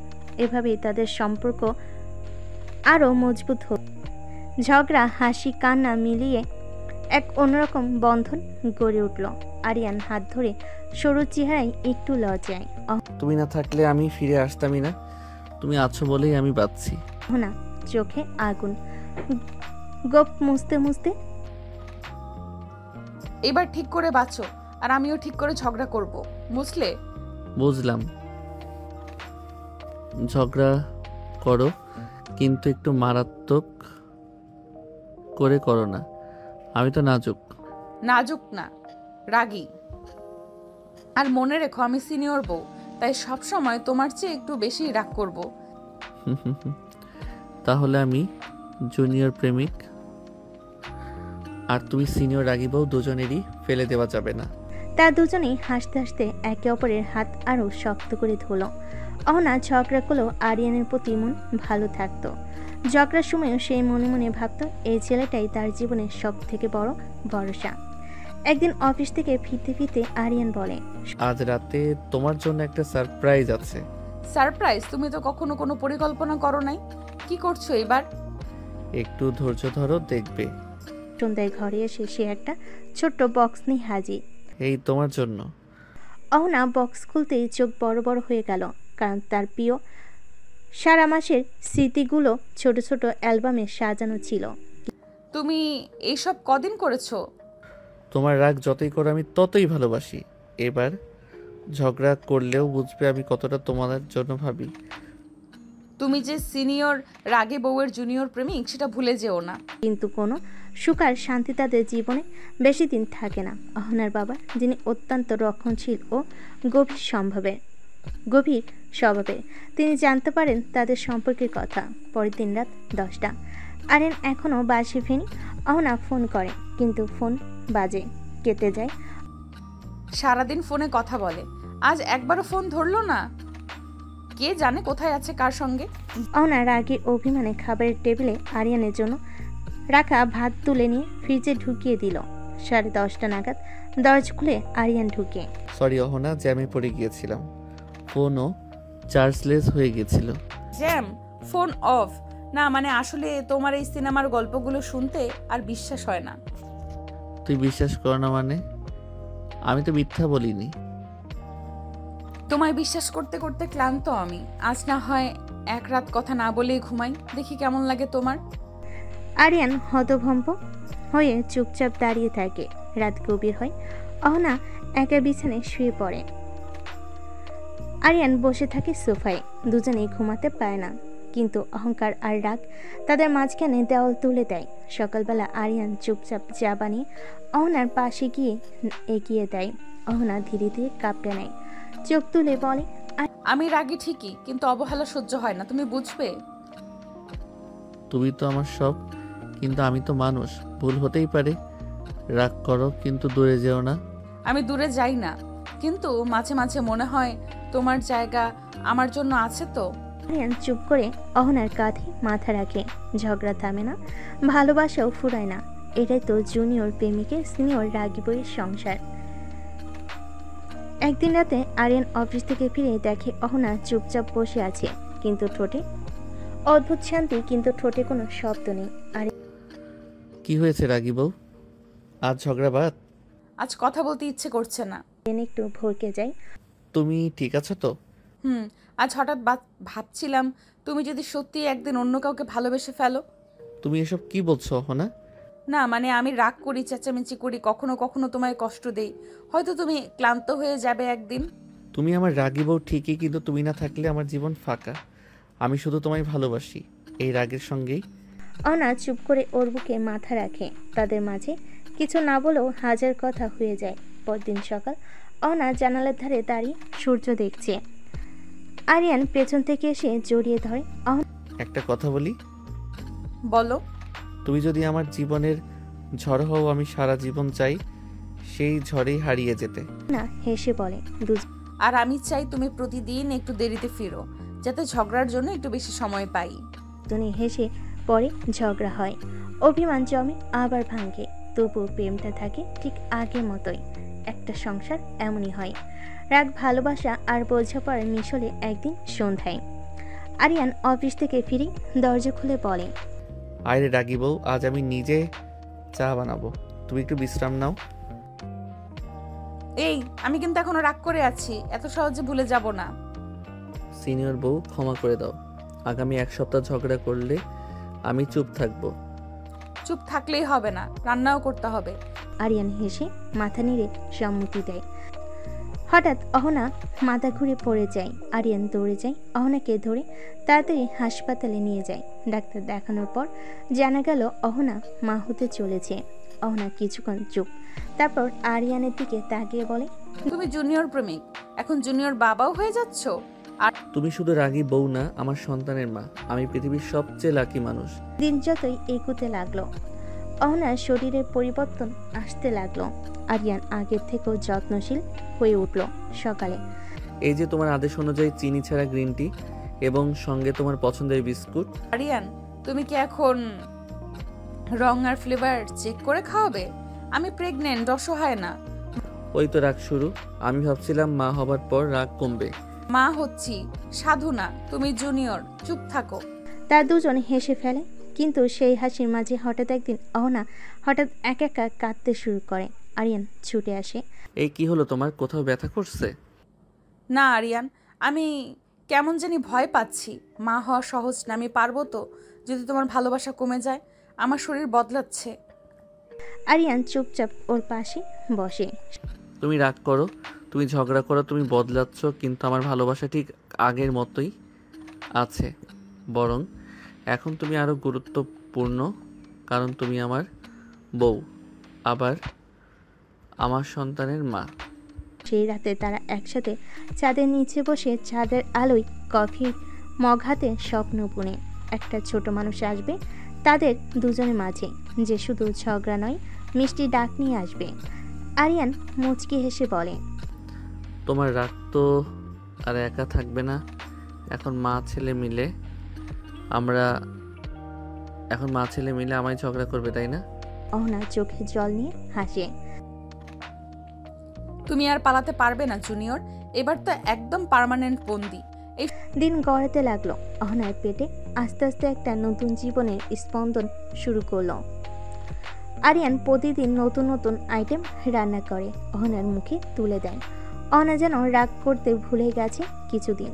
এভাবেই তাদের সম্পর্ক আরও মজবুত হয়। ঝগড়া, হাসি, কান্না মিলিয়ে এক অন্যরকম বন্ধন গড়ে উঠল। আরিয়ান হাত ধরে সরু চেহারায় একটু লজ্জায়। তুমি না থাকলে আমি ফিরে আসতামই না, তুমি আছো বলেই আমি বাঁচছি। না, চোখে আগুন। গোপ মুছতে মুছতে, এবার ঠিক করে বাঁচো, আর আমিও ঠিক করে ঝগড়া করব, বুঝলে? বুঝলাম। ঝগড়া করো, কিন্তু একটু মারাত্মক করে করো না। আমি তো নাজুক। নাজুক না, রাগী। আর মনে রেখো, আমি সিনিয়র বউ, তাই সব সময় তোমার চেয়ে একটু বেশি রাগ করব। তাহলে আমি জুনিয়র প্রেমিক আর তুমি সিনিয়র রাগী বউ, দুজনেরই ফেলে দেওয়া যাবে না। তা দুজনেই হাসতে হাসতে একে অপরের হাত আরও শক্ত করে ধরল। অহনা ঝগড়া করলেও আরিয়ানের প্রতি মন ভালো থাকতো। ঝগড়ার সময়ও সেই মনে মনে ভাবত এই ছেলেটাই তার জীবনের সব থেকে বড় ভরসা। একদিন অফিস থেকে ফিরতে ফিরতে আরিয়ান বলে, আজ রাতে তোমার জন্য একটা সারপ্রাইজ আছে। সারপ্রাইজ? তুমি তো কখনো কোনো পরিকল্পনা করো নাই, কি করছো এবার? একটু ধৈর্য ধরো, দেখবে। সন্ধ্যায় ঘরে এসে সে একটা ছোট্ট বক্স নিয়ে হাজির। এই তোমার জন্য। অহনা বক্স খুলতেই চোখ বড় বড় হয়ে গেল, কারণ তার প্রিয় সারা মাসের স্মৃতিগুলো ছোট ছোট অ্যালবামে সাজানো ছিল। তুমি এইসব কদিন করেছো? তোমার রাগ যতই করো আমি ততই ভালোবাসি। এবার ঝগড়া করলেও বুঝবে আমি কতটা তোমাদের জন্য ভাবি। তুমি যে সিনিয়র রাগে বউয়ের জুনিয়র প্রেমিক, সেটা ভুলে যেও না। কিন্তু কোনো সুখ আর শান্তি তাদের জীবনে বেশি দিন থাকে না। অহনার বাবা, যিনি অত্যন্ত রক্ষণশীল ও গভীর স্বভাবের, তিনি জানতে পারেন তাদের সম্পর্কের কথা। পরের দিন রাত 10টা। আরিয়ান এখনও বাসে ফেনি। অহনা ফোন করে, কিন্তু ফোন বাজে, কেটে যায়। সারাদিন ফোনে কথা বলে, আজ একবারও ফোন ধরলো না। কে জানে কোথায় আছে, কার সঙ্গে। অহনা রাগে অভিমানে খাবারের টেবিলে আরিয়ানের জন্য রাখা ভাত তুলে নিয়ে ফ্রিজে ঢুকিয়ে দিল। 10:30 নাগাদ দরজা খুলে আরিয়ান ঢুকে। সরি অহনা, জ্যামে পড়ে গিয়েছিলাম। ফোনও চার্জলেস হয়ে গেছিল। জ্যাম? Phone off? না মানে আসলে তোমার এই সিনেমার গল্পগুলো শুনতে আর বিশ্বাস হয় না। তুই বিশ্বাস কর না মানে? আমি তো মিথ্যা বলিনি। তোমায় বিশ্বাস করতে করতে ক্লান্ত আমি। আজ না হয় এক রাত কথা না বলেই ঘুমাই, দেখি কেমন লাগে তোমার। আরিয়ান হতভম্ব হয়ে চুপচাপ দাঁড়িয়ে থাকে। রাত গভীর হয়। অহনা একা বিছানায় শুয়ে পড়ে। আরিয়ান বসে থাকে সোফায়। দুজনেই ঘুমাতে পায় না, কিন্তু অহংকার আর রাগ তাদের মাঝখানে দেওয়াল তুলে দেয়। সকালবেলা আরিয়ান চুপচাপ চা বানিয়ে অহনার পাশে গিয়ে এগিয়ে দেয়। অহনা ধীরে ধীরে কাঁপতে নেয়, চোখ তুলে বলে, আমি রাগী ঠিকই, কিন্তু অবহেলা সহ্য হয় না, তুমি বুঝবে। তুমি তো আমার সব, কিন্তু আমি তো মানুষ, ভুল হতেই পারে। রাগ করো, কিন্তু দূরে যেও না। আমি দূরে যাই না, কিন্তু মাঝে মাঝে মনে হয় তোমার জায়গা আমার জন্য আছে তো। আরিয়ান চুপ করে অহনার কাঁধে মাথা রাখে। ঝগড়া থামে না, ভালোবাসাও ফুরায় না। এটাই তো জুনিয়র প্রেমিকের সিনিয়র রাগী বইয়ের সংসার। একদিন রাতে আরিয়ান অফিস থেকে ফিরে দেখে অহনা চুপচাপ বসে আছে, কিন্তু ঠোঁটে অদ্ভুত শান্তি, কিন্তু ঠোঁটে কোনো শব্দ নেই। আর কি হয়েছে রাগী বউ? আজ ঝগড়া বাদ? আজ কথা বলতে ইচ্ছে করছে না। একটু ভরকে যায়। তুমি ঠিক আছো তো? আজ হঠাৎ ভাবছিলাম, তুমি যদি সত্যি একদিন অন্য কাউকে ভালোবেসে ফেলো। তুমি এসব কি বলছো অহনা? না মানে আমি রাগ করি, চেঁচামেচি করি, কখনো কখনো তোমায় কষ্ট দেই, হয়তো তুমি ক্লান্ত হয়ে যাবে একদিন। তুমি আমার রাগী বউ ঠিকই, কিন্তু তুমি না থাকলে আমার জীবন ফাঁকা। আমি শুধু তোমায় ভালোবাসি, এই রাগের সঙ্গেই। অহনা চুপ করে ওর বুকে মাথা রাখে। তাদের মাঝে কিছু না বলেও হাজার কথা হয়ে যায়। পরদিন সকাল, অহনা জানালার ধারে দাঁড়িয়ে সূর্য দেখছে। আরিয়ান পেছন থেকে এসে জড়িয়ে ধরে। একটা কথা বলি? বলো। তুমি যদি আমার জীবনের ঝড় হও, আমি সারা জীবন চাই সেই ঝড়েই হারিয়ে যেতে। না হেসে বলে, আর আমি চাই তুমি প্রতিদিন একটু দেরিতে ফিরো, যাতে ঝগড়ার জন্য একটু বেশি সময় পাই। দুজনে হেসে পরে ঝগড়া হয়, অভিমান জমে আবার ভাঙে, তবুও প্রেমটা থাকে ঠিক আগের মতোই। একটা সংসার এমনই হয়, রাগ ভালোবাসা আর বোঝাপড়ার মিশলে। একদিন সন্ধ্যায় আরিয়ান অফিস থেকে ফিরে দরজা খুলে বলে, আরে রাগি বউ, আজ আমি নিজে চা বানাবো, তুমি একটু বিশ্রাম নাও। এই, আমি কিন্তু এখনো রাগ করে আছি, এত সহজে ভুলে যাব না। সিনিয়র বউ, ক্ষমা করে দাও, আগামী 1 সপ্তাহ ঝগড়া করলে আমি চুপ থাকবো। চুপ থাকলেই হবে না, রান্নাও করতে হবে। আরিয়ান হেসে মাথা নেড়ে সম্মতি দেয়। হঠাৎ অহনা মাথা ঘুরে পড়ে যায়। আরিয়ান দৌড়ে যায়, অহনাকে ধরে তাড়াতাড়ি হাসপাতালে নিয়ে যায়। ডাক্তার দেখানোর পর জানা গেল অহনা মা হতে চলেছে। অহনা কিছুক্ষণ চুপ, তারপর আরিয়ানের দিকে তাকিয়ে বলে, তুমি জুনিয়র প্রেমিক, এখন জুনিয়র বাবাও হয়ে যাচ্ছ। আর তুমি শুধু রাগী বউ না, আমার সন্তানের মা। আমি পৃথিবীর সবচেয়ে লাকি মানুষ। দিন যতই এগোতে লাগলো, অহনার শরীরের পরিবর্তন আসতে লাগলো। আরিয়ান আগের থেকেও যত্নশীল হয়ে উঠল। সকালে এই যে তোমার আদেশ অনুযায়ী চিনি ছাড়া গ্রিন টি এবং সঙ্গে তোমার পছন্দের বিস্কুট। আরিয়ান, তুমি কি এখন রং আর ফ্লেভার চেক করে খাওয়াবে? আমি প্রেগনেন্ট, অসহায় না। ওই তো রাগ শুরু। আমি ভাবছিলাম মা হবার পর রাগ কমবে। মা হচ্ছি, সাধু না। তুমি জুনিয়র, চুপ থাকো। তার দুজন হেসে ফেলে, কিন্তু সেই হাসির মাঝে হঠাৎ একদিন অহনা হঠাৎ একা একা কাঁদতে শুরু করে। আরিয়ান ছুটে আসে। এই কি হলো তোমার, কোথাও ব্যথা করছে? না আরিয়ান, আমি কেমন জানি ভয় পাচ্ছি। মা হওয়া সহজ না, আমি পারবো তো? যদি তোমার ভালোবাসা কমে যায়, আমার শরীর বদলাচ্ছে। আরিয়ান চুপচাপ ওর পাশে বসে। তুমি রাগ করো, তুমি ঝগড়া করো, তুমি বদলাচ্ছ, কিন্তু আমার ভালোবাসা ঠিক আগের মতোই আছে। বরং এখন তুমি আরো গুরুত্বপূর্ণ, কারণ তুমি আমার বউ, আবার আমার সন্তানের মা। সেই রাতে তারা একসাথে চাঁদের নিচে বসে চাঁদের আলোয় কফি মগ হাতে স্বপ্ন বুনে একটা ছোট মানুষ আসবে তাদের দুজনের মাঝে, যে শুধু ঝগড়া নয়, মিষ্টি ডাক নিয়ে আসবে। আরিয়ান মুচকি হেসে বলে, তোমার রাগ তো আর একা থাকবে না। এখন মা ছেলে মিলে আমায় ঝগড়া করবে, তাই না? অহনা চোখে জল নিয়ে হাসে। তুমি আর পালাতে পারবে না জুনিয়র, এবার তো একদম পার্মানেন্ট বন্দি। এই দিন গড়াতে লাগলো। অহনার পেটে আস্তে আস্তে একটা নতুন জীবনের স্পন্দন শুরু করলো। আরিয়ান প্রতিদিন নতুন নতুন আইটেম রান্না করে অহনার মুখে তুলে দেয়। অহনা যেন রাগ করতে ভুলে গেছে কিছুদিন,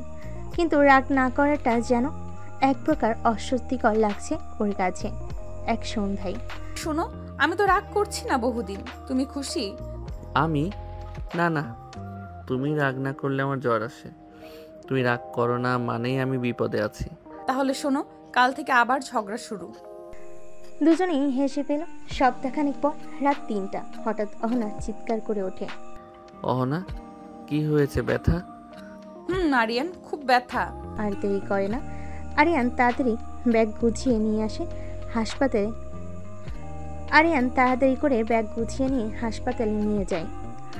কিন্তু রাগ না করাটা যেন এক প্রকার অস্বস্তিকর লাগছে ওর কাছে। এক সন্ধ্যায়, শোনো, আমি তো রাগ করছি না বহুদিন। তুমি খুশি? আমি না, তুমি রাগ না করলে আমার জ্বর আসে। তুমি রাগ করো না মানেই আমি বিপদে আছি। তাহলে শোনো, কাল থেকে আবার ঝগড়া শুরু। দুজনেই হেসে পেল। সপ্তাহখানিক পর রাত ৩টা, হঠাৎ অহনা চিৎকার করে ওঠে। অহনা, কি হয়েছে, ব্যথা? আরিয়ান, খুব ব্যথা। আর দেরি করে না, আরিয়ান তাড়াতাড়ি ব্যাগ গুছিয়ে নিয়ে আসে হাসপাতালে। হাসপাতালে নিয়ে যায়।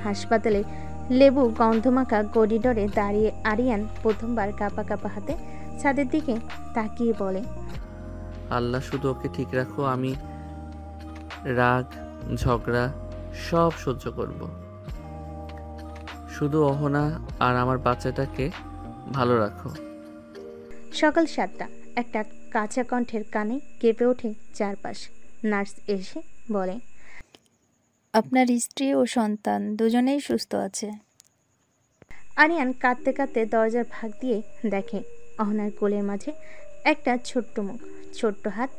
হাসপাতালে লেবু গন্ধমাখা করিডোরে দাঁড়িয়ে আরিয়ান প্রথমবার কাঁপা কাঁপা হাতে ছাদের দিকে তাকিয়ে বলে, আল্লাহ শুধু ওকে ঠিক রাখো, আমি রাগ ঝগড়া সব সহ্য করব। শুধু অহনা আর আমার বাচ্চাটাকে ভালো রাখো। সকাল 7টা, একটা কাঁচা কণ্ঠের কানে কেঁপে ওঠে চারপাশ। নার্স এসে বলে, আপনার স্ত্রী ও সন্তান দুজনেই সুস্থ আছে। আরিয়ান কাঁদতে কাঁদতে দরজার ফাঁক দিয়ে দেখে অহনার কোলের মাঝে একটা ছোট্ট মুখ, ছোট্ট হাত,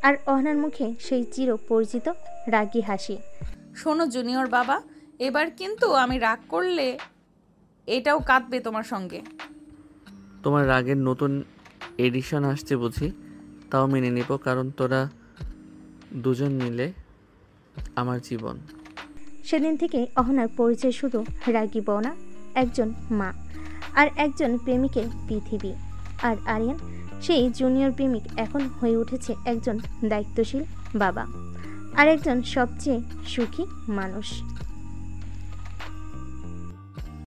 আর অহনার মুখে সেই চির পরিচিত রাগী হাসি। শোনো জুনিয়র বাবা, এবার কিন্তু আমি রাগ করলে এটাও কাঁদবে তোমার সঙ্গে। তোমার রাগের নতুন এডিশন আসছে বুঝি? তাও মেনে নেব, কারণ তোরা দুজন মিলে আমার জীবন। সেদিন থেকে অহনার পরিচয় শুধু রাগী বউ না, একজন মা আর একজন প্রেমিকের পৃথিবী। আর আরিয়ান সেই জুনিয়র প্রেমিক এখন হয়ে উঠেছে একজন দায়িত্বশীল বাবা আর একজন সবচেয়ে সুখী মানুষ।